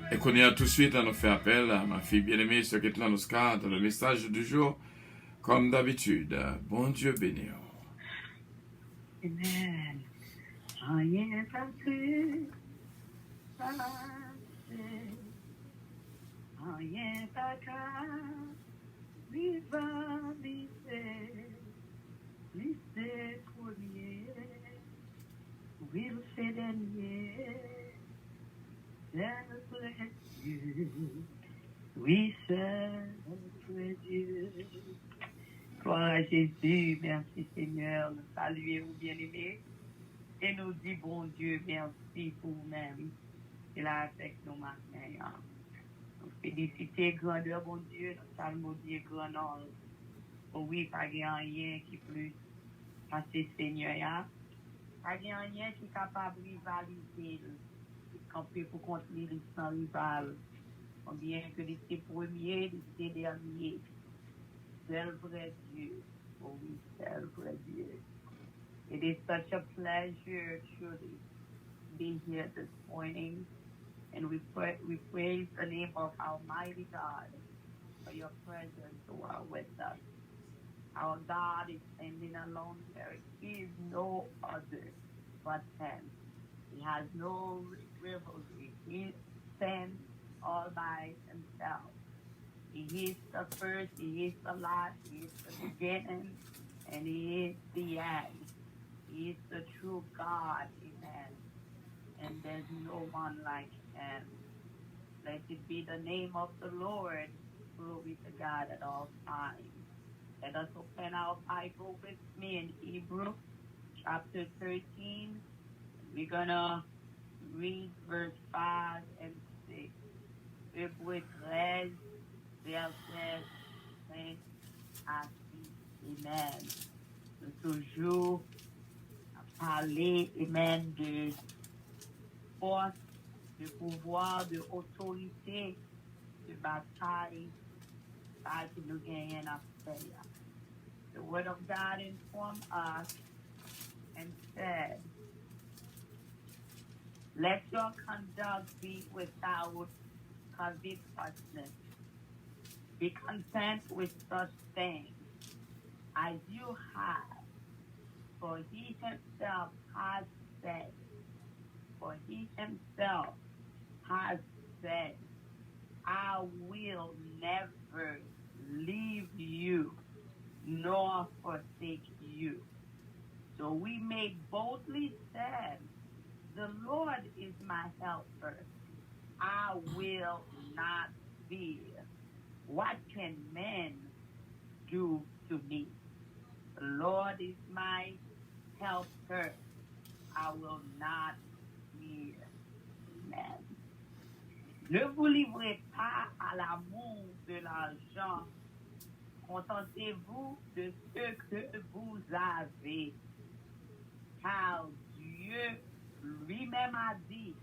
Et qu'on y a tout de suite à nous faire appel à ma fille bien-aimée, ce qui est là dans dans le message du jour, comme d'habitude. Bon Dieu béni. Amen. Rien pas pu passer, rien pas qu'à rivaliser, lycée premier, will c'est dernier. Célèbre Dieu, oui, célèbre Dieu. Gloire à Jésus, merci Seigneur, nous saluons bien-aimés et nous disons bon Dieu, merci pour vous-même. C'est là avec nous maintenant. Nous félicitons grandeur, bon Dieu, nous salmodions grandeur. Oh oui, pas rien qui plus passer Seigneur. Pas rien qui est capable de rivaliser. Camper pour contenir les sans rival. On bien que les premiers, les derniers. Seul vrai Dieu. Oh oui, seul vrai Dieu. It is such a pleasure truly being here this morning. And we praise the name of Almighty God for your presence with us. Our God is standing alone. There is no other but Him. He has no rivalry. He stands all by himself. He is the first, He is the last, He is the beginning, and He is the end. He is the true God, amen. And there's no one like Him. Blessed be the name of the Lord. Glory to God at all times. Let us open our Bible with me in Hebrew chapter 13. We're going to read verse 5 and 6. Hébreux 13, verset 5 à 6. Amen. Nous toujours parler, amen, de force, de pouvoir, de autorité, de bataille, ça que nous gagnons à faire. The word of God informed us and said, let your conduct be without covetousness. Be content with such things as you have, for He Himself has said, I will never leave you nor forsake you. So we may boldly say, the Lord is my helper. I will not fear. What can men do to me? The Lord is my helper. I will not fear. Amen. Ne vous livrez pas à l'amour de l'argent. Contentez-vous de ce que vous avez. Car Dieu lui-même a dit,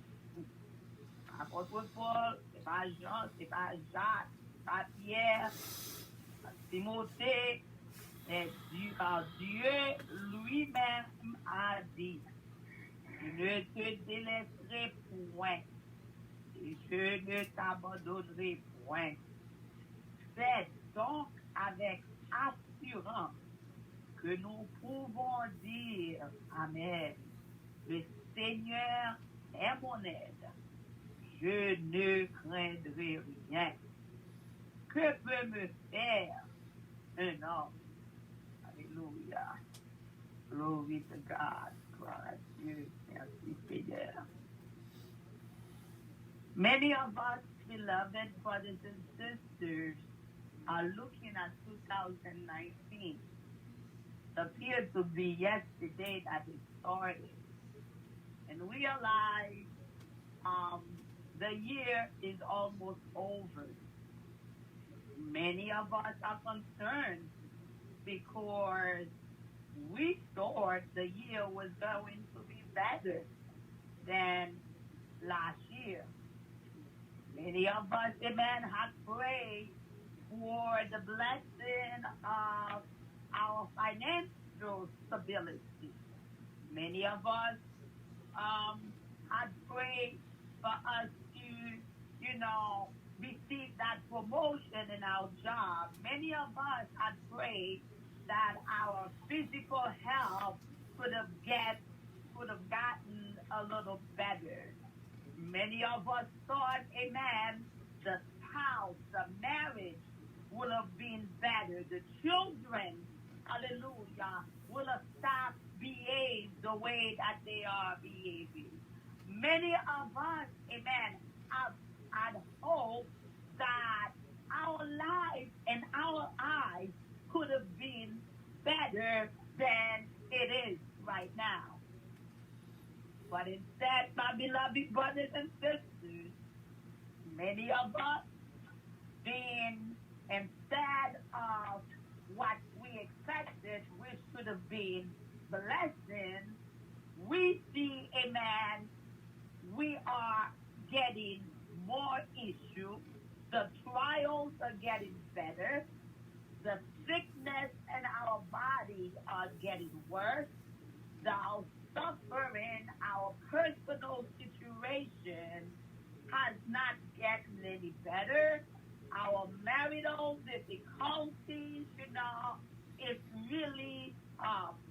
apôtre Paul, c'est pas Jean, c'est pas Jacques, c'est pas Pierre, c'est pas Timothée, mais Dieu lui-même a dit, je ne te délaisserai point, et je ne t'abandonnerai point. C'est donc avec assurance que nous pouvons dire, Amen, le Seigneur est mon aide. Je ne craindrai rien. Que peut me faire un homme? Alléluia. Glory to God. Gloire à Dieu. Merci Seigneur. Many of us, beloved brothers and sisters, are looking at 2019. It appeared to be yesterday that it started. And realize the year is almost over. Many of us are concerned because we thought the year was going to be better than last year. Many of us, amen, have prayed for the blessing of our financial stability. Many of us had prayed for us to, receive that promotion in our job. Many of us had prayed that our physical health could have gotten a little better. Many of us thought, amen, the spouse, the marriage would have been better. The children, hallelujah, will have stopped behave the way that they are behaving. Many of us, amen, have had hope that our life and our eyes could have been better than it is right now. But instead, my beloved brothers and sisters, many of us being instead of what we expected, which should have been blessing, we see, amen, we are getting more issues. The trials are getting better. The sickness in our body are getting worse. The suffering, our personal situation has not gotten any better. Our marital difficulties, it's really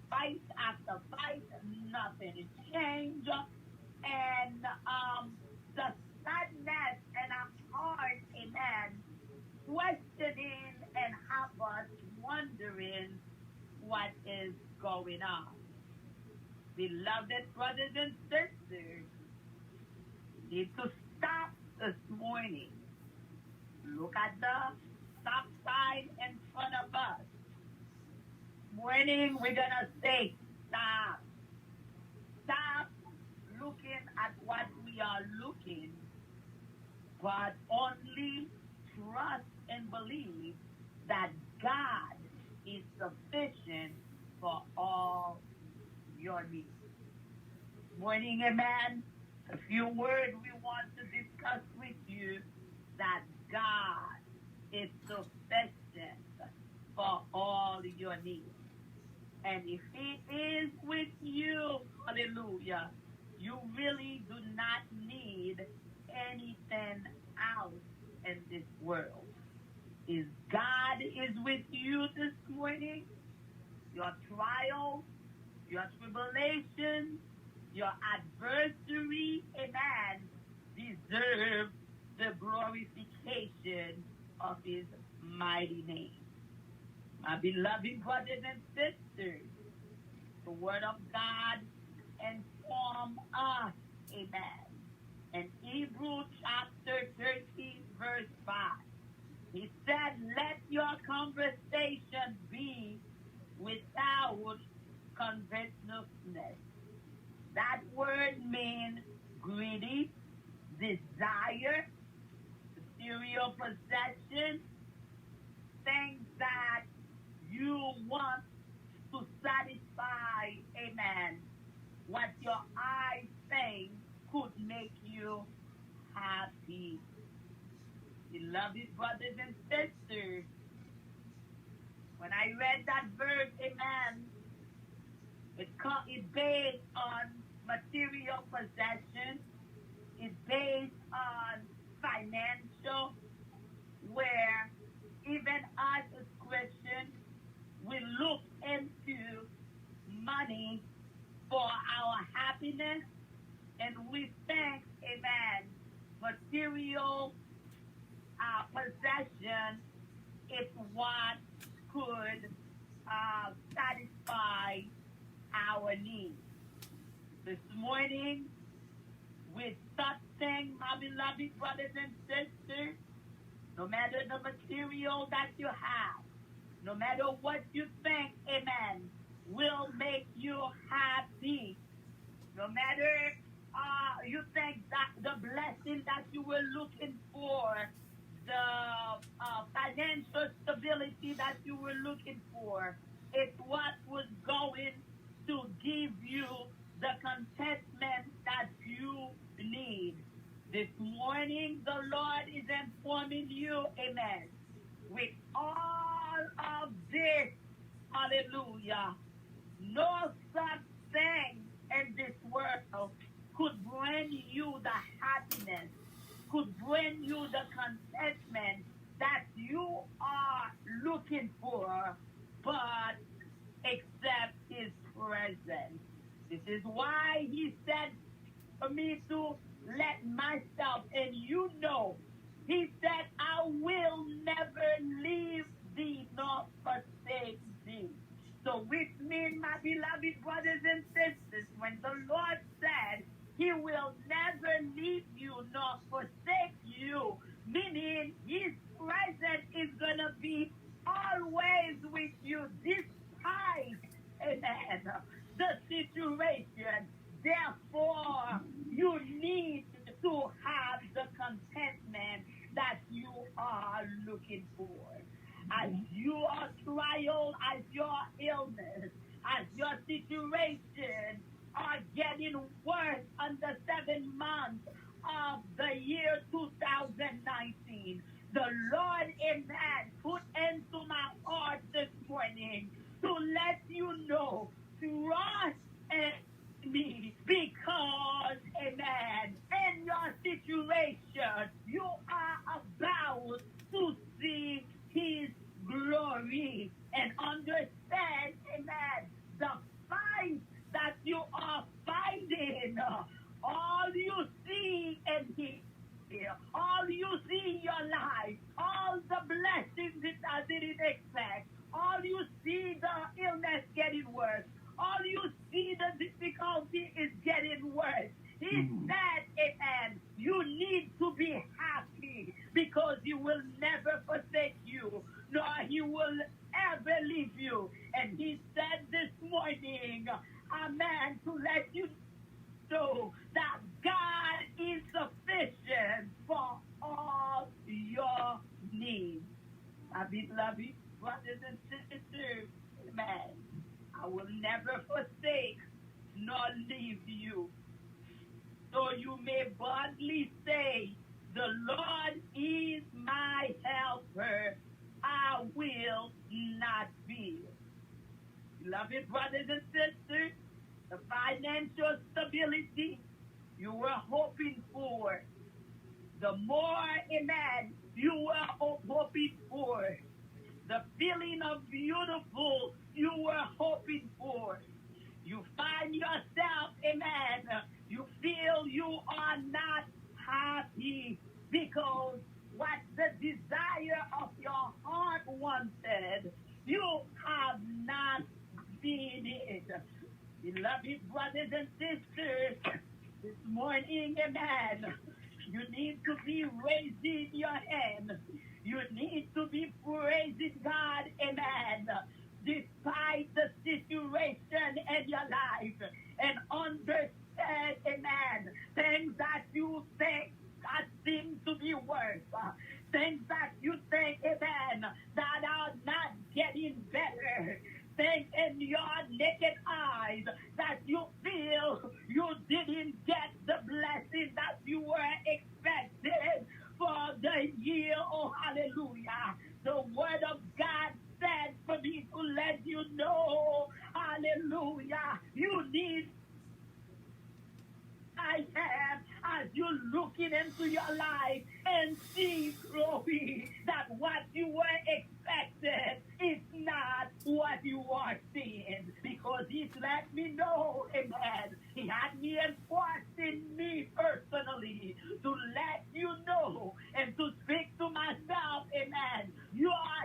fight after fight, nothing is changed. And the sadness in our heart, amen, question what is going on. Beloved brothers and sisters, we need to stop this morning. Look at the stop sign in front of us. This morning, we're going to say, stop. Stop looking at what we are looking, but only trust and believe that God is sufficient for all your needs. Morning, amen. A few words we want to discuss with you, that God is sufficient for all your needs. And if He is with you, hallelujah, you really do not need anything else in this world. If God is with you this morning, your trials, your tribulations, your adversary, amen, deserve the glorification of His mighty name. My beloved brothers and sisters, the Word of God informs us, amen. In Hebrews chapter 13, verse 5, He said, let your conversation be without covetousness. That word means greedy, desire, material possession, things that you want to satisfy, amen, what your eyes think could make you happy. Beloved brothers and sisters, when I read that verse, amen, it's based on material possession, it's based on financial, where even us as Christians, we look into money for our happiness, and we think, amen, material possession is what could satisfy our needs. This morning, with such things, my beloved brothers and sisters, no matter the material that you have, no matter what you think, amen, will make you happy, no matter you think that the blessing that you were looking for, the financial stability that you were looking for, it's what was going to give you the contentment that you need. This morning, the Lord is informing you, amen, with all of this, hallelujah, no such thing in this world could bring you the happiness, could bring you the contentment that you are looking for, but except His presence. This is why He said for me to let myself and you know. He said, I will never leave thee nor forsake thee. So which means, my beloved brothers and sisters, when the Lord said He will never leave you nor forsake you, meaning His presence is going to be always with you despite, amen, the situation. Therefore, you need to have the contentment that you are looking for. As your trial, as your illness, as your situation are getting worse on the 7 months of the year 2019, the Lord, amen, put into my heart this morning to let you know, trust in me, because, amen, in your situation, you are about to see His glory and understand, amen, the fight that you are fighting. All you see in here, all you see in your life, all the blessings that I didn't expect, all you see the illness amen, to let you know that God is sufficient for all your needs. My beloved brothers and sisters, amen, I will never forsake nor leave you. So you may boldly say, the Lord is my helper. I will not fear. Beloved brothers and sisters, the financial stability you were hoping for, the more, amen, you were hoping for, the feeling of beautiful you were hoping for, you find yourself, amen, you feel you are not happy because what the desire of your heart wanted, you have not seen it. Beloved brothers and sisters, this morning, amen, you need to be raising your hand. You need to be praising God, amen, despite the situation in your life, and understand, amen, things that you think that seem to be worse, things that you think, amen, that are not getting better, things in your naked eyes that you feel you didn't get the blessing that you were expecting for the year. Oh, hallelujah. The word of God said for me to let you know, hallelujah, you need I have as you looking into your life and see, glory, that what you were expected is not what you are seeing. Because he's let me know, amen. He had me enforcing me personally to let you know and to speak to myself, amen.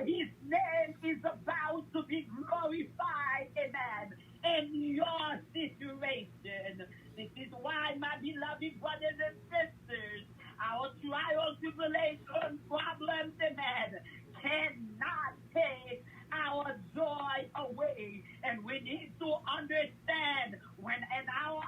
His name is about to be glorified, amen, in your situation. This is why, my beloved brothers and sisters, our trials, tribulations, problems, amen, cannot take our joy away. And we need to understand when in our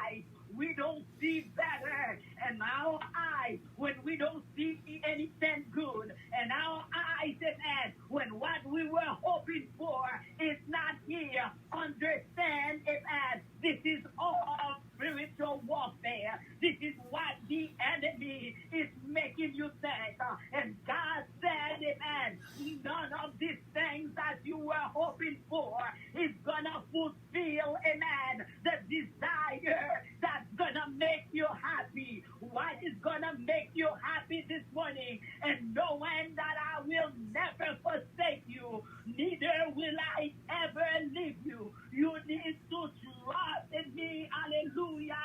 eyes we don't see better, and our eyes when we don't see anything good, and our eyes, amen, when what we were hoping for is not here. Understand, amen, this is all spiritual warfare. This is what the enemy is making you think. And God said, amen, none of these things that you were hoping for is gonna fulfill, amen, the desire that's gonna make you happy. What is gonna make you happy this morning? And knowing that I will never forsake you, neither will I ever leave you. You need to trust in me, hallelujah.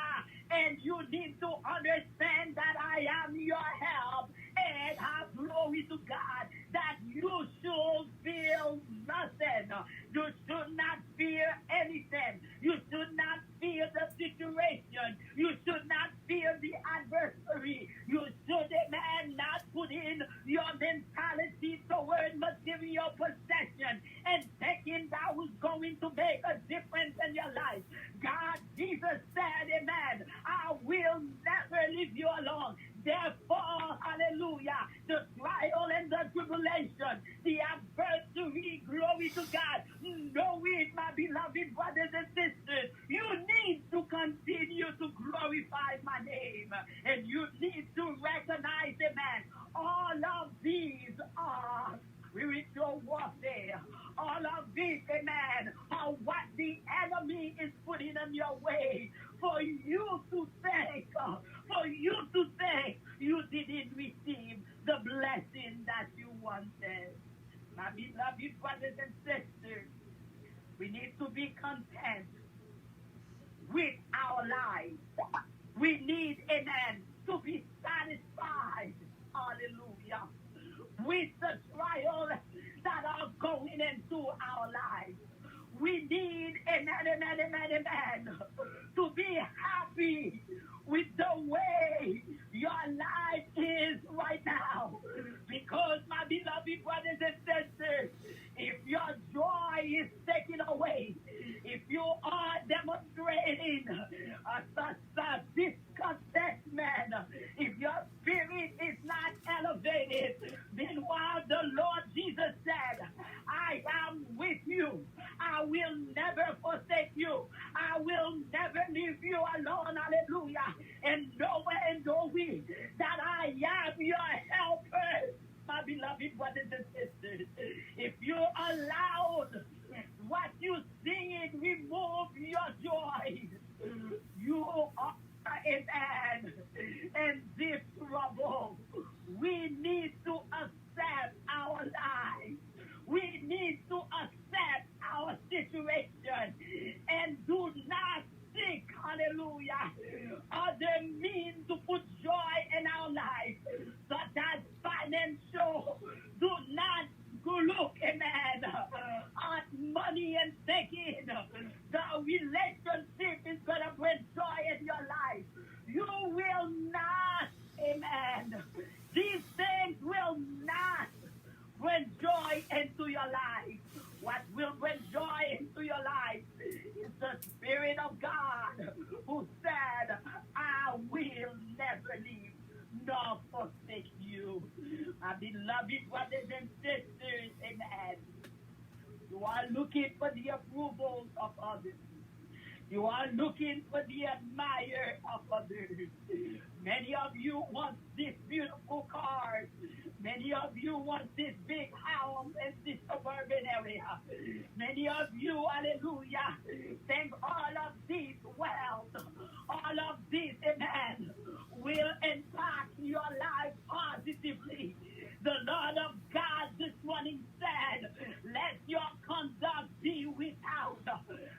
And you need to understand that I am your help. And have glory to God that you should feel nothing. You should not fear anything. You should not fear the situation. You should not fear the adversary. You should, amen, not put in your mentality toward material possession and thinking that was going to make a difference in your life. God, Jesus said, amen, I will never leave you alone. Therefore, hallelujah, the trial and the tribulation, the adversity, glory to God, know it, my beloved brothers and sisters, you need to continue to glorify my name, and you need to recognize, amen, all of these are spiritual warfare. All of these, amen, are what the enemy is putting in your way for you to think, you didn't receive the blessing that you wanted. My beloved brothers and sisters, we need to be content with our lives. We need, amen, to be satisfied, hallelujah, with the trials that are going into our lives. We need, amen, to be happy with the way your life is right now. Because, my beloved brothers and sisters, if your joy is taken away, if you are demonstrating feeling discontentment, if your spirit is not elevated, meanwhile the Lord Jesus said, I am with you. I will never forsake you. I will never leave you alone. Hallelujah. And know and know we that I am your helper. My beloved brothers and sisters, if you allowed what you see remove your joy, you are in this trouble. We need to accept our lives. We need to accept our situation and do not seek, hallelujah, other means to put joy in our life, such as financial. Do not look, amen, at money and thinking the relationship is going to bring joy in your life. You will not, amen. These things will not bring joy into your life. What will bring joy into your life is the Spirit of God who said, I will never leave nor forsake you. My beloved brothers and sisters, amen. You are looking for the approval of others. You are looking for the admire of others. Many of you want this beautiful car. Many of you want this big house in this suburban area. Many of you, hallelujah, think all of this wealth, all of this, amen, will impact your life positively. The Lord of God this morning said, let your conduct be without.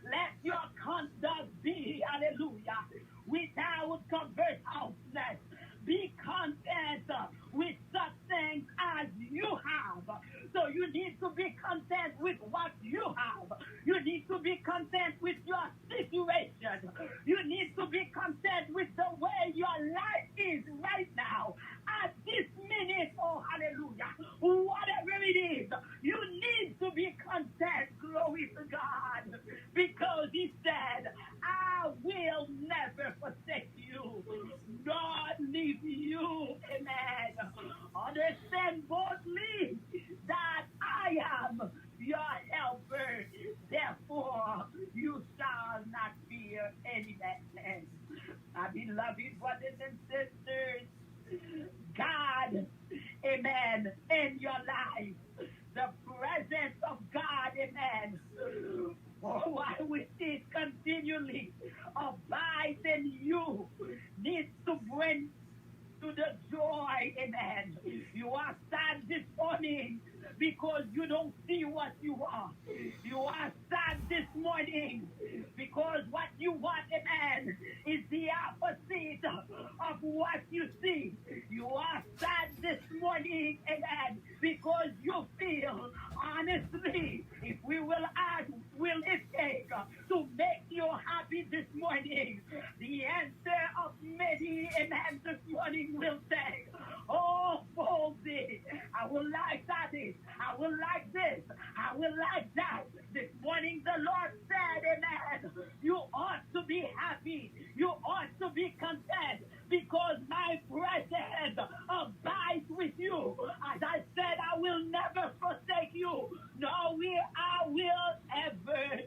Let your conduct be, hallelujah, without covetousness. Be content with such things as you have. So you need to be content with what you have. You need to be content with your situation. You need to be content with the way your life is right now. At this minute, oh hallelujah, whatever it is, you need to be content, glory to God, because he said, I will never forsake you, nor leave you, amen. Understand boldly that I am your helper, therefore you shall not fear any backlash. My beloved brothers and sisters, God, amen, in your life, the presence of God, amen, for while we see continually abides in you, needs to bring to the joy, amen. You are sad this morning because you don't see what you want. You are sad this morning because what you want, amen, is the opposite of what you see. You are sad this morning, amen, because you feel, honestly, if we will ask, will it take to make you happy this morning? The answer of many, amen, this morning will say, oh, Boldy, I will like that. I will like this. I will like that. This morning the Lord said, amen, you ought to be happy. You ought to be content because my presence abides with you. As I said, I will never forsake you, nor will I ever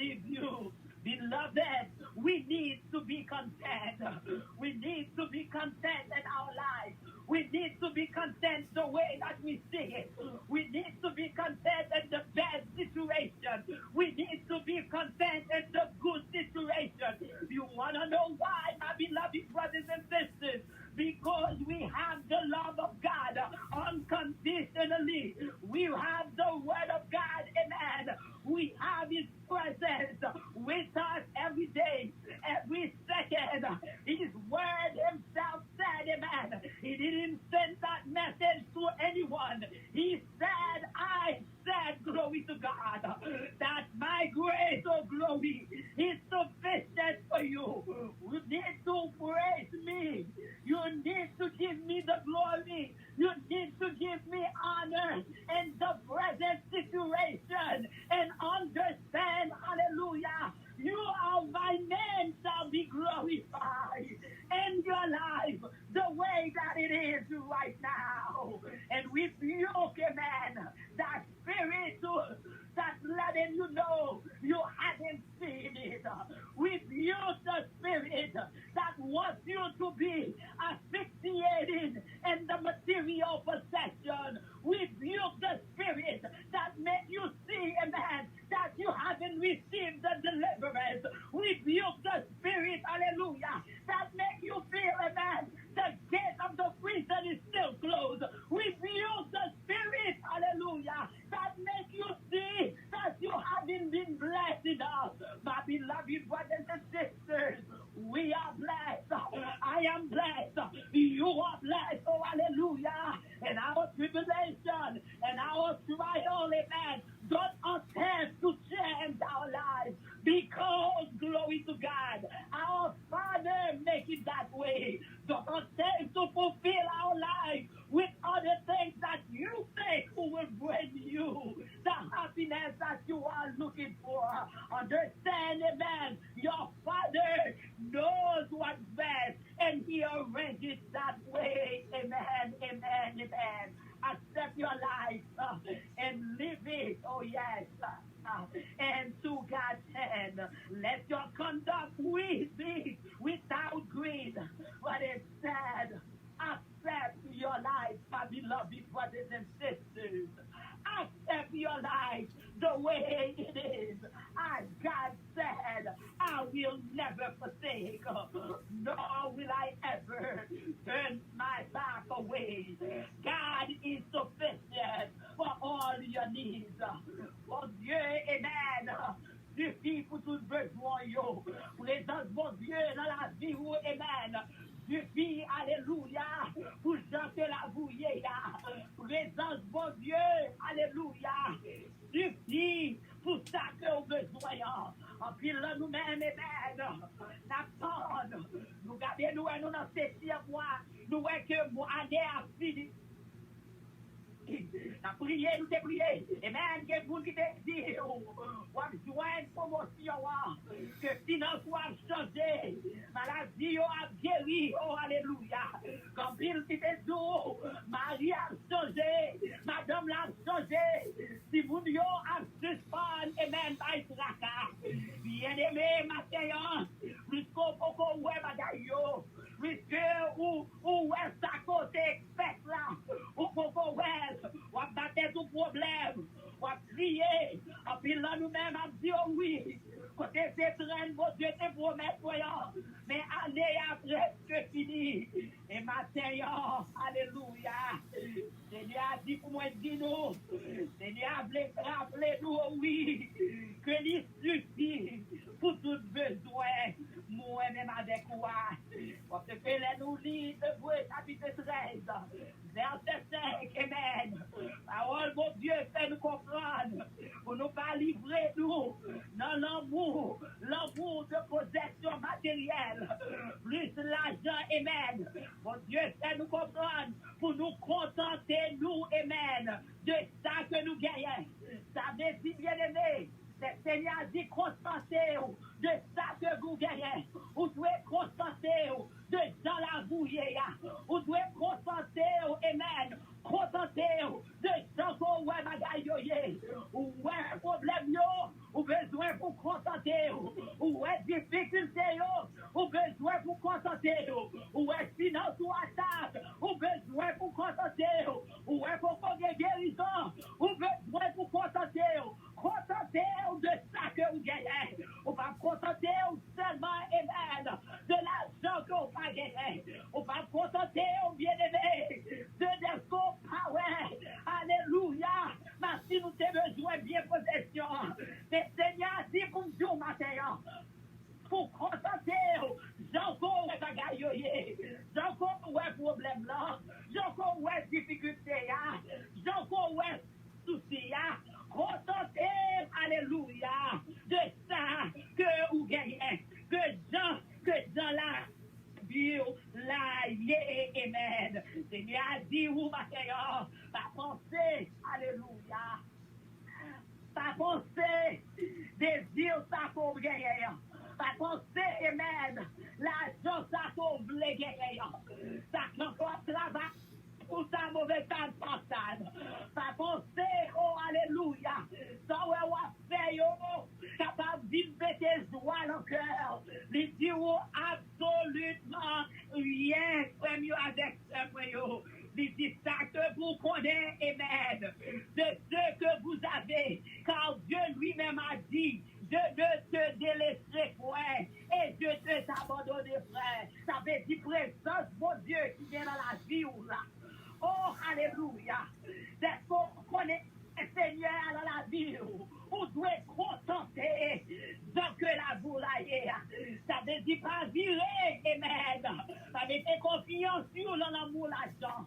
leave you. Beloved, we need to be content. We need to be content in our lives. We need to be content the way that we see it. We need to be content in the bad situation. We need to be content in the good situation. You want to know why, my beloved brothers and sisters? Because we have the love of God unconditionally. We have the word of God, amen. We have his presence with us every day, every second. His word himself said, amen. He didn't send that message to anyone. He said, I said, glory to God, that my grace, oh glory, is sufficient for you. You need to praise me. You need to give me the glory. You need to give me honor in the present situation and understand, hallelujah, you are my name nor will I ever turn my back away. God is sufficient for all your needs. Mon Dieu, Amen. Suffit pour tout besoin, yo. Présence, mon Dieu, dans la vie, où, Amen. Suffit, alléluia, pour chanter la bouillée. Présence, mon Dieu, alléluia. Suffit pour ça que nous besoin. En pile nous-mêmes, Amen. N'attendons. Nous gardons nous et nous dans ces mois. Nous voyons que mon année a fini. N'a prié, nous t'ai prié. Amen. Que vous qui te dit, ou a besoin de promotion, que finance soit changé, maladie a guéri, oh alléluia. Comme il qui te dit, Marie a changé, madame l'a changé, si vous yo a suspend, amen, by traka. Bien aimé, matin, jusqu'au poko ouais bagaille yo. Puisque ou est à côté expect là, ou poko ouais, ou a battre tout problème, ou a crier, en puis là nous-mêmes a dit oh oui, côté c'est train, mon Dieu te promet voyant, mais année a presque fini, et matin, alléluia, Seigneur a dit pour moi dis nous, Seigneur a rappelé nous oh oui, que il suffit pour tout besoin, moi-même avec moi, parce que les nous lisons de chapitre 13, verset 5, amen. Parole, mon Dieu, fait nous comprendre, pour nous pas livrer nous dans l'amour de possession matérielle, plus l'argent, amen. Mon Dieu, fait nous comprendre, pour nous contenter, nous, amen, de ça que nous gagnons. Ça veut dire, bien aimé, le Seigneur dit contentez-vous de ça que vous gagnez. Vous devez contenter-vous de dans la bouillée. Vous devez contenter-vous, amen. Contentez-vous de dans vos bagailles. Ou ouais problème yo, ou besoin pour contenter-vous. Ou ouais difficulté yo, ou besoin pour contenter-vous. Ou ouais finance ou attaque, ou besoin pour contenter-vous. Ou ouais pour guérison, ou besoin pour contenter-vous. Contentez-vous de ça que vous gagnez. On va contenter-vous seulement, amen, de l'argent que vous va gagner. On va contenter-vous, bien-aimé, de l'escope power. Alléluia. Merci, nous avons besoin bien possession. Le Seigneur dit pour nous matin, pour contenter-vous, j'encore ouais bagaille, j'encore ouais problème là, j'encore ouais difficulté, j'encore ouais souci. Contentez, alléluia, de ça que vous gagnez, que dans la vie, la yé, amen. Seigneur a dit, vous, matin, pas penser, alléluia, pas penser, désir ça qu'on gagne, pas penser, amen, l'argent ça qu'on veut gagner, ça qu'on travaille. Pour sa mauvaise passade. Pas penser, oh alléluia. Ça ouais, on fait, yo, capable de tes joies dans le cœur. Les dire absolument rien, comme yo avec yo. Les dit ça que vous connaissez, amen. De ce que vous avez, car Dieu lui-même a dit, je ne te délaisserai point et je ne t'abandonnerai point. Ça veut dire présence, mon Dieu, qui vient dans la vie ou là. Oh, alléluia. C'est qu'on connaît le Seigneur dans la vie. On doit contenter donc que la boulaye. Ça veut dire pas virer, amen. Ça veut dire confiance sur l'amour, l'argent.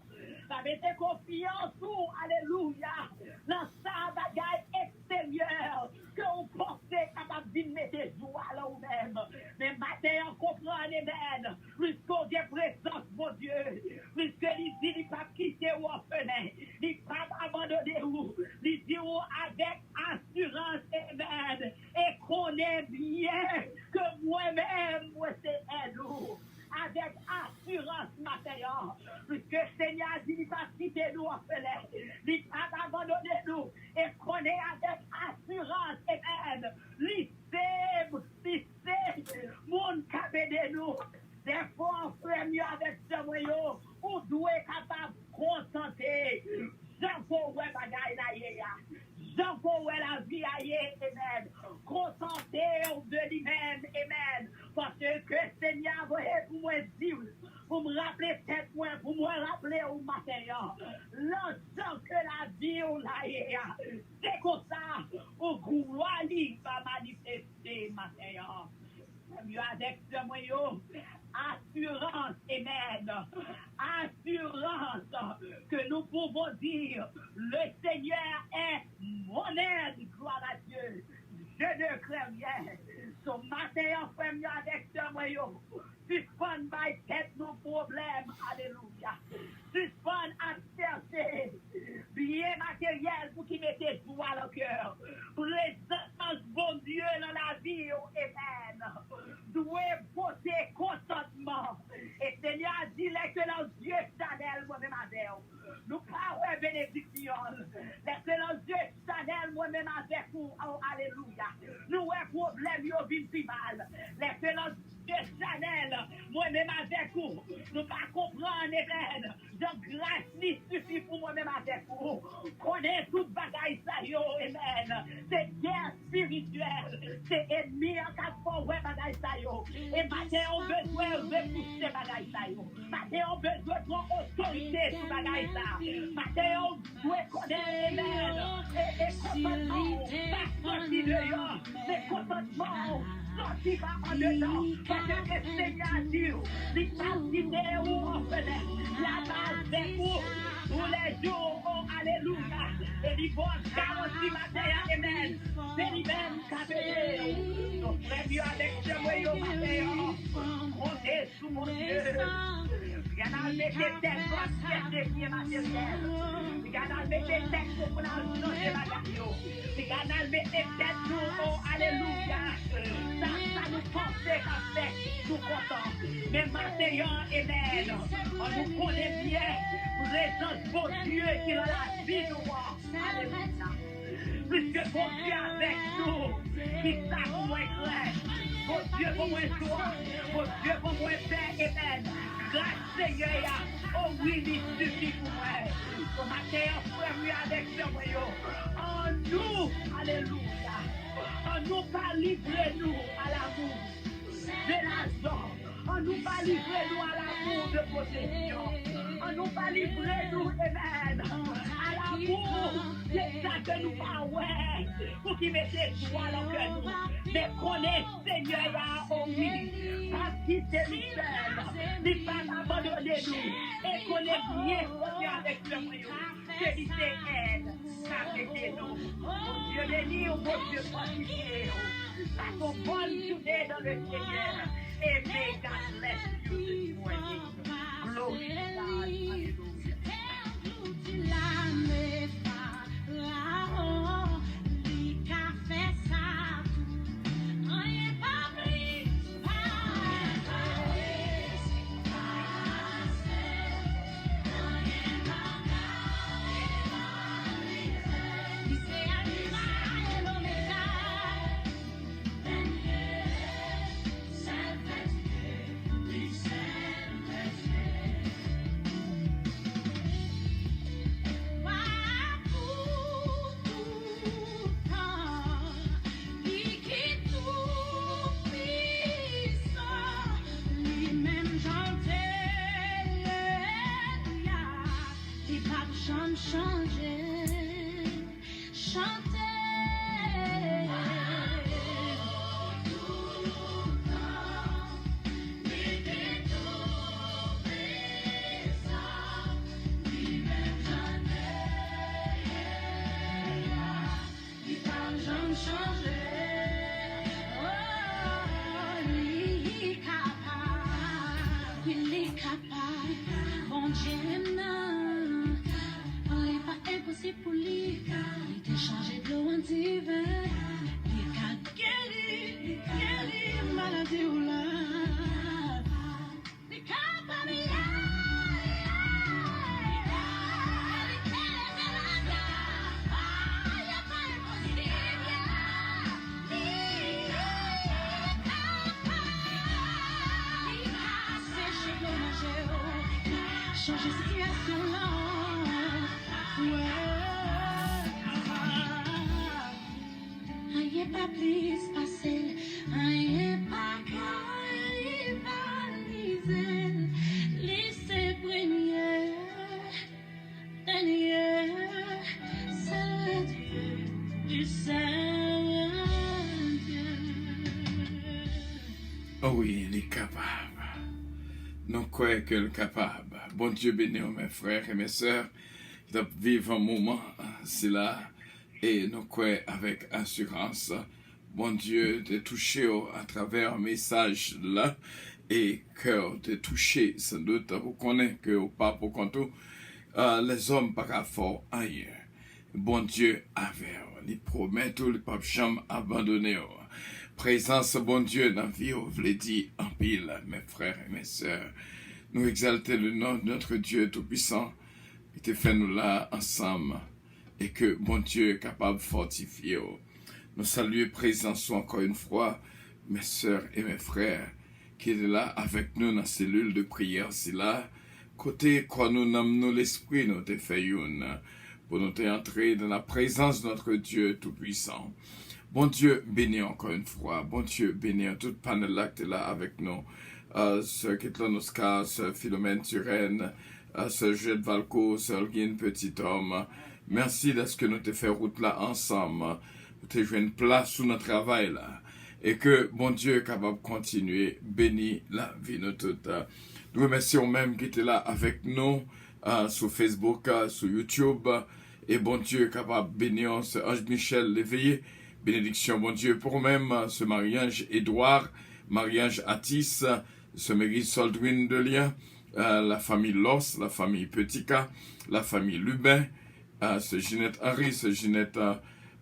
Ça veut dire confiance sur, alléluia, dans sa bagaille extérieure que on pensait capable de mettre joie là ou même. Mais maintenant, on comprend, amen. Puisqu'on a présence, mon Dieu. Puisque il dit, il pas quitter ou orphelin. Il pas abandonner ou. Il dit, avec assurance, amen. Et qu'on est bien que moi-même, moi c'est elle. Avec assurance matérielle, puisque le Seigneur dit qu'il va quitter nous orphelins, il va abandonner nous, et qu'on est avec assurance, amen, il sait, mon cabé de nous, des fois, frère, avec ce moyen, on doit être capable de contenter, j'en peux ouais bagaille là, Jean Paul la vie aïe, amen. Contentez-vous de lui-même, amen. Parce que Seigneur, voyez pour moi dire, pour me rappeler tête moi, pour me rappeler au matin, l'ensemble que la vie on a, c'est comme ça, au gloire va manifester matin. Mieux avec ce moyen, assurance, amen, assurance que nous pouvons dire, le Seigneur est mon aide, gloire à Dieu. Je ne crains rien. Ce matin, frère, mieux avec ce moyen, suspend ma tête nos problèmes, alléluia. Suspend à chercher bien matériel pour qui mettez tout à le cœur. Présence, bon Dieu, dans la vie, amen. Doué, beauté, consentement. Et Seigneur a dit l'excellent Dieu Chanel, moi-même avec vous. Nous parlons bénédiction. L'excellent Dieu Chanel, moi-même avec vous. Oh, alléluia. Nous avons problème, nous vivons mal. L'excellent Dieu Chanel, moi-même avec vous. Nous ne comprenons pas, amen. Donc, grâce ni suffit pour moi-même avec vous. Connaissez toute bagaille, ça, yo, amen. C'est guerre spirituelle. C'est ennemi en cas de ouais, bagaille, ça, yo. Et matin, on besoin de repousser bagaille, ça, yo. Matin, on besoin de autorité sur bagaille, ça. Matin, on doit connaître, amen. Et consentement, pas sorti de yon. C'est consentement. Sorti par en dedans, parce que le Seigneur a dit, les captivés ou en fenêtre, la base des coups, tous les jours, oh, alléluia, et les bonnes garanties matérielles, amen, c'est les mêmes captivés, nos frères mieux avec ce moyen matériel, comptez sous mon Dieu, regardez les têtes comme des pieds matériels, regardez les têtes pour la changer la gagne, regardez les têtes pour, oh, alléluia, ça nous pensait qu'avec nous contents. Mais maintenant, amen, on nous connaît bien, présence bon Dieu qui est dans la vie de moi. Alléluia. Puisque bon Dieu avec nous, qui t'a moins clair. Bon Dieu pour moi joie, bon Dieu pour moi paix, amen. Grâce Seigneur, oh oui, il suffit pour moi. Ce matin, frère, avec ce moyen, en nous, alléluia. On nous pas livrer nous à l'amour de l'argent. On nous pas livrer nous à l'amour de possession. On nous pas livrer nous, amen, à l'amour. C'est ça que nous parlons, pour qui mettez toi dans le cœur nous. Mais connaissez Seigneur, oh oui, parce qu'il c'est nous seul. Il ne pas abandonner nous. Et connaissez bien ce qu'il avec le moyen. C'est lui qui aide. Nous. Mon Dieu béni, mon Dieu fortifié. Passons bonne journée dans le Seigneur. Et may God bless you this morning. Glory to God. Changer situation là, ouais. pas plus facile, rien pas qu'à rivaliser. Lycée première, dernière, seul Dieu, du Saint-Dieu. Oh oui, il est capable. Nous croyons qu'il est capable. Bon Dieu béni mes frères et mes sœurs qui vivent un moment, c'est là, et nous croyons avec assurance. Bon Dieu, de toucher à travers un message là, et que de toucher sans doute, vous connaissez que au pas pour compte, les hommes par fort ailleurs. Bon Dieu avec, il promet tout, le pape jamais abandonné. Présence, bon Dieu, dans la vie, vous voulez dire en pile, mes frères et mes sœurs. Nous exalter le nom de notre Dieu Tout-Puissant, qui fait nous là ensemble, et que bon Dieu est capable de fortifier. Nous saluons présence encore une fois, mes sœurs et mes frères, qui est là avec nous dans la cellule de prière, c'est là, côté quand nous nommons l'esprit, nous te faisons, pour nous entrer dans la présence de notre Dieu Tout-Puissant. Bon Dieu, bénis encore une fois. Bon Dieu, bénis tout panel là qui est là avec nous. Sœur Ketlon Oscar, Sœur Philomène Turenne, Sœur Juliette Valco, Sœur Guine Petit Homme. Merci de ce que nous te fait route là ensemble. Nous te joué une place sous notre travail là. Et que bon Dieu est capable de continuer. Bénis la vie de toute. Nous remercions même qui était là avec nous sur Facebook, sur YouTube. Et bon Dieu est capable de bénir ce Ange Michel l'éveillé. Bénédiction, bon Dieu, pour même ce Marie-Ange Édouard, Marie-Ange Atis, ce Mary Soldwin de Lien, la famille Loss, la famille Petica, la famille Lubin, ce Ginette Henry,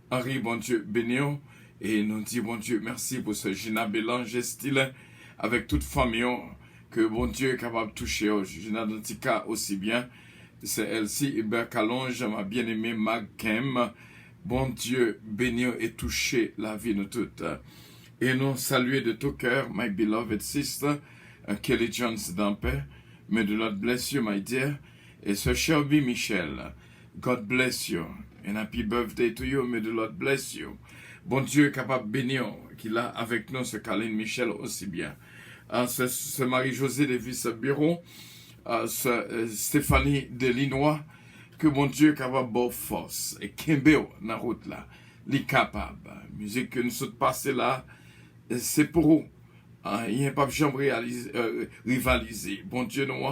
Henry, bon Dieu, bénion. Et nous dit, bon Dieu, merci pour ce Gina Bélange Estilin, avec toute famille, que bon Dieu est capable de toucher. Gina Dantica aussi bien. C'est Elsie Hubert Calonge, ma bien-aimée Mag Kem. Bon Dieu, bénir et toucher la vie de toutes. Et nous saluer de tout cœur, my beloved sister, Kelly Jones d'Ampé. May the Lord bless you, my dear. Et ce Shelby Michel, God bless you. And happy birthday to you, may the Lord bless you. Bon Dieu, capable de bénir, qu'il a avec nous, ce Caroline Michel aussi bien. Ce Marie-Josée de Vice-Bureau, ce Stéphanie Delinois, que bon Dieu est capable de force et Kembeo dans la route là, il est capable. Musique que nous sommes passés là, c'est pour vous. Il n'y a pas jamais rivaliser. Bon Dieu, nous,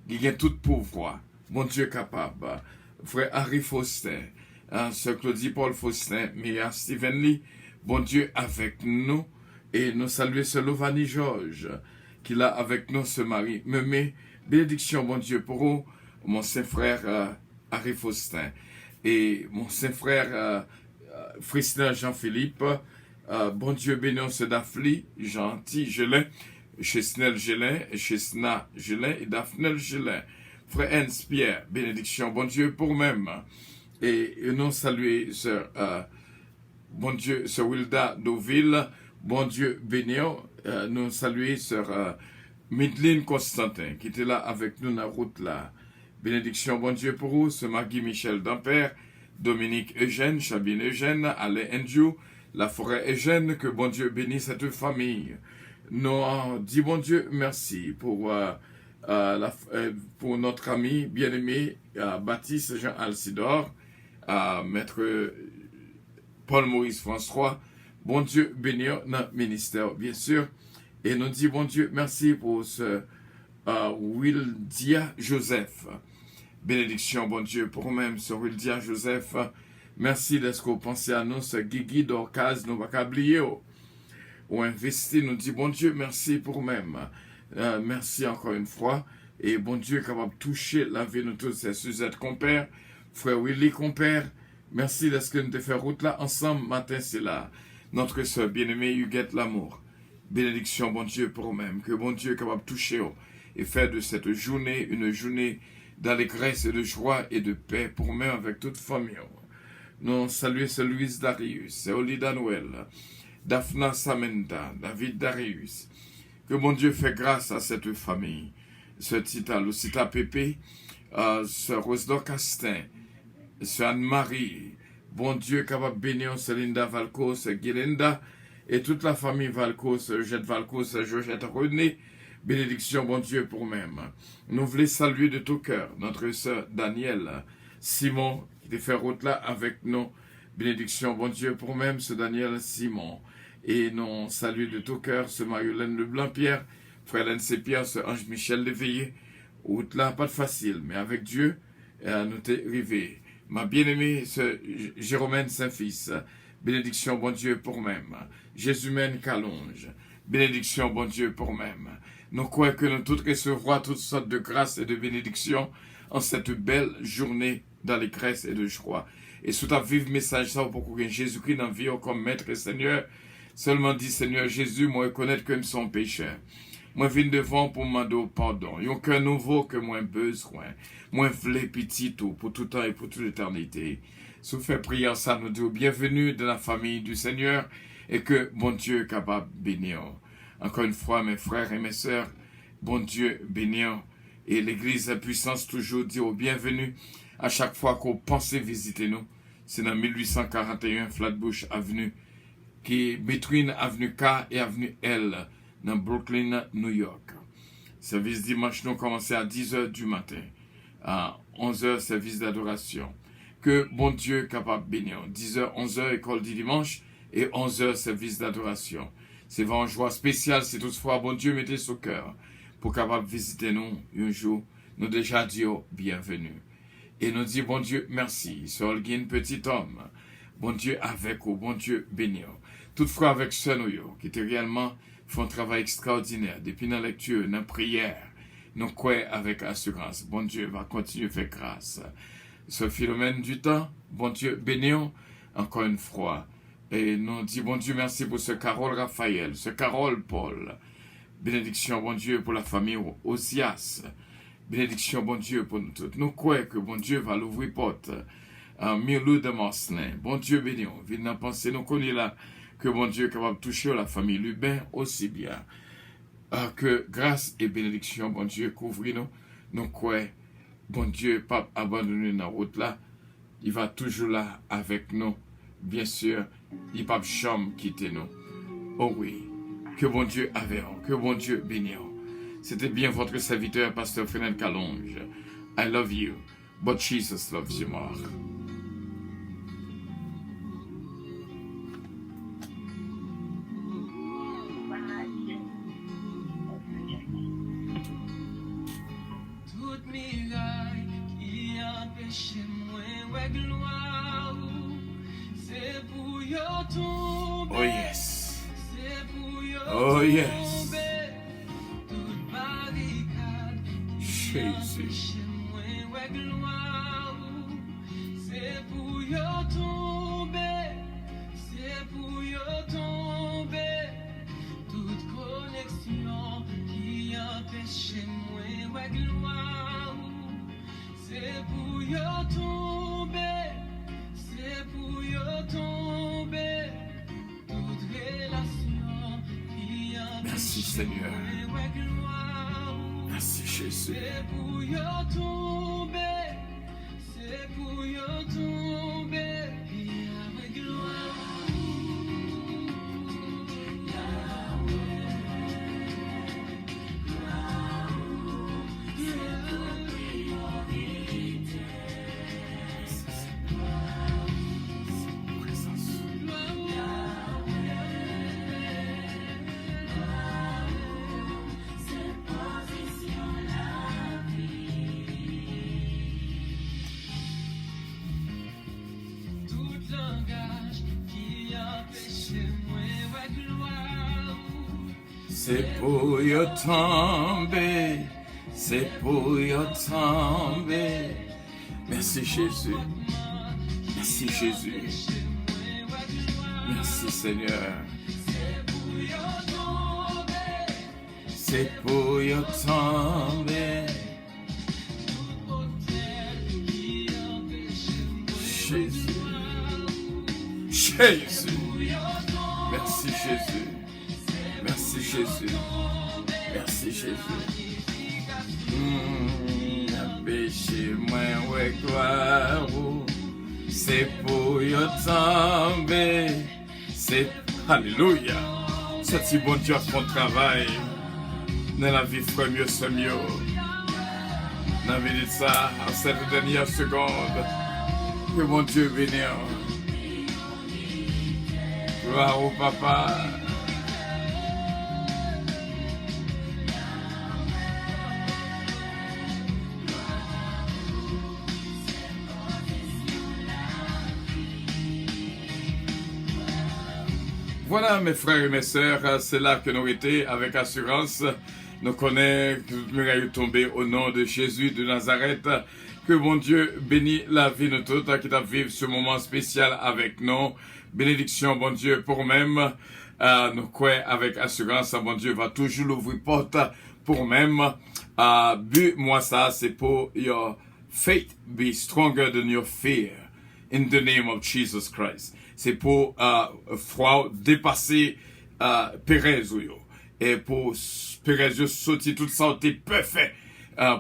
il a tout pouvoir. Bon Dieu est capable. Frère Harry Faustin, Sœur Claudie Paul Faustin, Mia Stephen Lee, bon Dieu avec nous. Et nous saluons ce Lovani Georges, qui l'a avec nous, ce mari. Mais bénédiction, bon Dieu, pour vous, mon saint frère Harry Faustin, et mon saint frère Fristin Jean-Philippe, bon Dieu bénisse ce Daphne, gentil Gelin, chez Snell Gelin, chez Sna Gelin et Daphne Gelin. Frère Hans Pierre, bénédiction, bon Dieu pour même. Et nous saluer bon Dieu, Sœur Wilda Deauville, bon Dieu bénisse, nous saluer Sœur Midline Constantin, qui était là avec nous dans la route là. Bénédiction, bon Dieu pour vous, ce Maggie Michel d'Ampère, Dominique Eugène, Chabine Eugène, Alain Andrew, La Forêt Eugène, que bon Dieu bénisse cette famille. Nous dit bon Dieu merci pour notre ami bien-aimé Baptiste Jean Alcidor, Maître Paul-Maurice François, bon Dieu bénir notre ministère, bien sûr. Et nous dit bon Dieu merci pour ce Wildia Joseph. Bénédiction, bon Dieu, pour nous-mêmes, ce Wildia Joseph. Merci d'être que vous pensez à nous, ce Guigui d'Orcaz, nous va oublier. Ou investi, nous dit bon Dieu, merci pour nous-mêmes. Merci encore une fois. Et bon Dieu, capable de toucher la vie de tous ces Suzette compère, frère Willy compère. Merci d'être que nous te fait route là ensemble, matin, c'est là. Notre soeur bien-aimée, Huguette Lamour. Bénédiction, bon Dieu, pour nous-mêmes. Que bon Dieu est capable de toucher et faire de cette journée une journée d'allégresse et de joie et de paix pour nous avec toute famille. Nous saluons ce Louise Darius, Olida Noël, Daphna Samenta, David Darius. Que mon Dieu fait grâce à cette famille. Ce Tita, Lucita Pépé, ce Rosdor Castin, ce Anne-Marie. Bon Dieu, capable bénir Celinda Valcos, Guilinda, et toute la famille Valcos, Jette Valcos, Georgette René. Bénédiction, bon Dieu, pour même. Nous voulons saluer de tout cœur notre sœur Danielle Simon, qui te fait route là avec nous. Bénédiction, bon Dieu, pour même, ce Daniel Simon. Et nous saluons de tout cœur ce Marie-Hélène Leblanc-Pierre, frère Hélène Pierre, ce Ange Michel Léveillé. Route là, pas de facile, mais avec Dieu, nous t'es arrivé. Ma bien-aimée, ce Jérôme Saint-Fils, bénédiction, bon Dieu, pour même. Jésus-mène Calonge, bénédiction, bon Dieu, pour même. Nous croyons que nous tous recevrons toutes sortes de grâces et de bénédictions en cette belle journée d'allégresse et de joie. Et sous ta vive message, ça, pour que Jésus-Christ dans vie comme maître et Seigneur, seulement dit, Seigneur Jésus, moi, reconnaître que je suis un pécheur. Moi, je viens devant pour demander pardon. Il y a un cœur nouveau que moi, besoin. Moi, je veux petit tout, pour tout temps et pour toute l'éternité. Sous fait prière, ça nous dit bienvenue dans la famille du Seigneur et que bon Dieu est capable de bénir. Encore une fois, mes frères et mes sœurs, bon Dieu bénir. Et l'Église à puissance toujours dit bienvenue à chaque fois qu'on pense visiter nous. C'est dans 1841 Flatbush Avenue, qui est between Avenue K et Avenue L, dans Brooklyn, New York. Service dimanche, nous commençons à 10h du matin. À 11h, service d'adoration. Que bon Dieu est capable de bénir. 10h, 11h, école du dimanche. Et 11h, service d'adoration. C'est vraiment une joie spéciale si toutefois bon Dieu mettez sur cœur pour capable visiter nous un jour. Nous déjà dit bienvenue. Et nous dit bon Dieu merci. Sur petit homme. Bon Dieu avec vous. Bon Dieu bénir. Toutefois avec ce nous qui était réellement font un travail extraordinaire. Depuis la lecture, dans la prière, nous croyons avec assurance. Bon Dieu va continuer à faire grâce. Ce Philomène du temps, bon Dieu bénir encore une fois. Et nous dit bon Dieu merci pour ce Carole Raphaël, ce Carole Paul. Bénédiction bon Dieu pour la famille Osias. Bénédiction bon Dieu pour nous tous. Nous croyons que bon Dieu va l'ouvrir porte. Milou de Marcelin. Bon Dieu bénir. Venez penser, nous connaissons là que bon Dieu est capable de toucher la famille Lubin aussi bien. Que grâce et bénédiction, bon Dieu, couvre nous. Nous croyons, bon Dieu, pas abandonner dans la route là. Il va toujours là avec nous. Bien sûr, il ne va jamais quitter nous. Oh oui, que bon Dieu avec nous, que bon Dieu bénisse. C'était bien votre serviteur, Pasteur Fernand Calonge. I love you, but Jesus loves you more. Tout miracle qui empêche moi de gloire, c'est pour yo tomber. Oh yes. C'est pour yo Oh yes. tomber. Toute barricade qui Jésus. empêche moi de gloire, c'est pour yo tomber. C'est pour yo tomber. Toute connexion qui empêche moi de gloire, c'est pour yo tomber. C'est pour yo tomber. Toute relation qui empêche Merci Seigneur. moi de gloire, Merci Jésus. c'est pour yo tomber. C'est pour yo tomber. Et avec gloire. Tout langage qui empêche moi de gloire. C'est pour y tomber. C'est pour y tomber. Merci Jésus. Merci Jésus. Merci Seigneur. C'est pour y tomber. Jésus. Jésus. Merci Jésus. Merci Jésus. Merci Jésus. Péché moi ouais gloire. c'est pour yo tomber. C'est alléluia. C'est si bon Dieu font travail dans la vie frère mieux c'est mieux. Dans la vie de ça, en cette dernière seconde, que mon Dieu bénisse. Gloire au Papa. Voilà mes frères et mes sœurs, c'est là que nous étions avec assurance. Nous connaissons que nous sommes tombés au nom de Jésus de Nazareth. Que mon Dieu bénisse la vie de tous qui t'a vécu ce moment spécial avec nous. Bénédiction, bon Dieu, pour même. Nous croyons avec assurance, bon Dieu va toujours l'ouvrir porte pour même. But moi ça, c'est pour your faith be stronger than your fear. In the name of Jesus Christ. C'est pour dépasser Pérez et pour Pérez sortir toute santé parfaite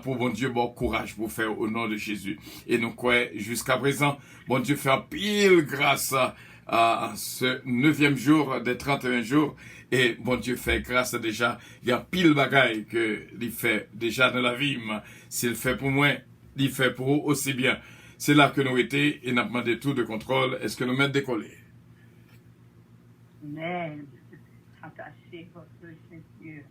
pour bon Dieu bon courage pour faire au nom de Jésus. Et nous croyons jusqu'à présent bon Dieu fait pile grâce à ce 9e jour des 31 jours et bon Dieu fait grâce déjà il y a pile bagaille que il fait déjà dans la vie. S'il fait pour moi, il fait pour vous aussi bien. C'est là que nous étions et nous avons demandé tout de contrôle. Est-ce que nous mettons décoller? Amen. Attachez votre Saint-Dieu.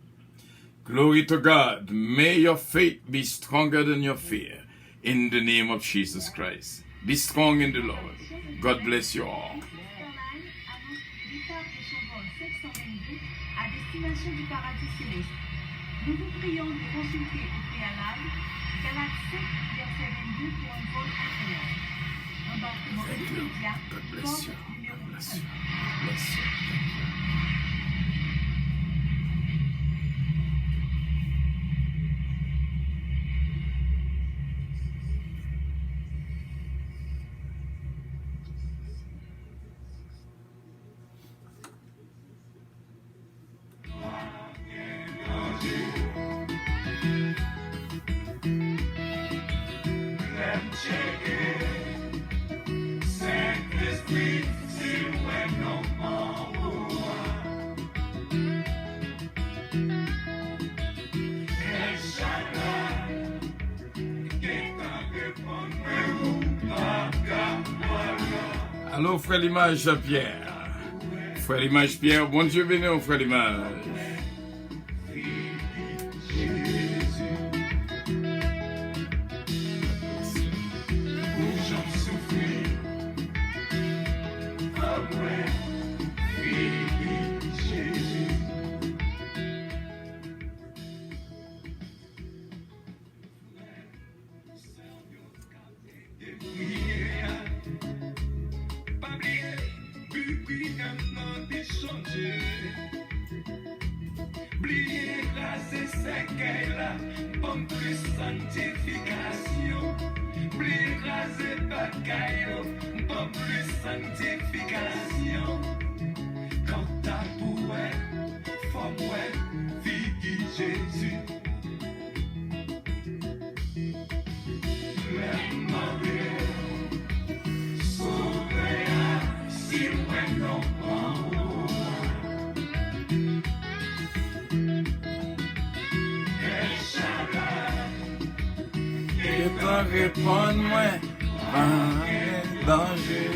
Glory to God. May your faith be stronger than your fear. In the name of Jesus Christ. Be strong in the Lord. God bless you all. Départ de son vol 722 à destination du paradis céleste. Nous vous prions de consulter au préalable Galates 7, verset 22 pour un vol intérieur. Embarquement immédiat, God bless you. porte numéro God bless 1. you. God bless you. Allô, frère l'image Pierre. Frère l'image Pierre, bon Dieu béni au frère l'image. Oubliez écraser ces cailles-là, pour plus sanctification. Oubliez écraser bagaille, pour plus sanctification. Quand t'as boué, faut mouer, vie Jésus. L'amour, sauver, si loin non pas. Et t'en réponds-moi, pas de danger.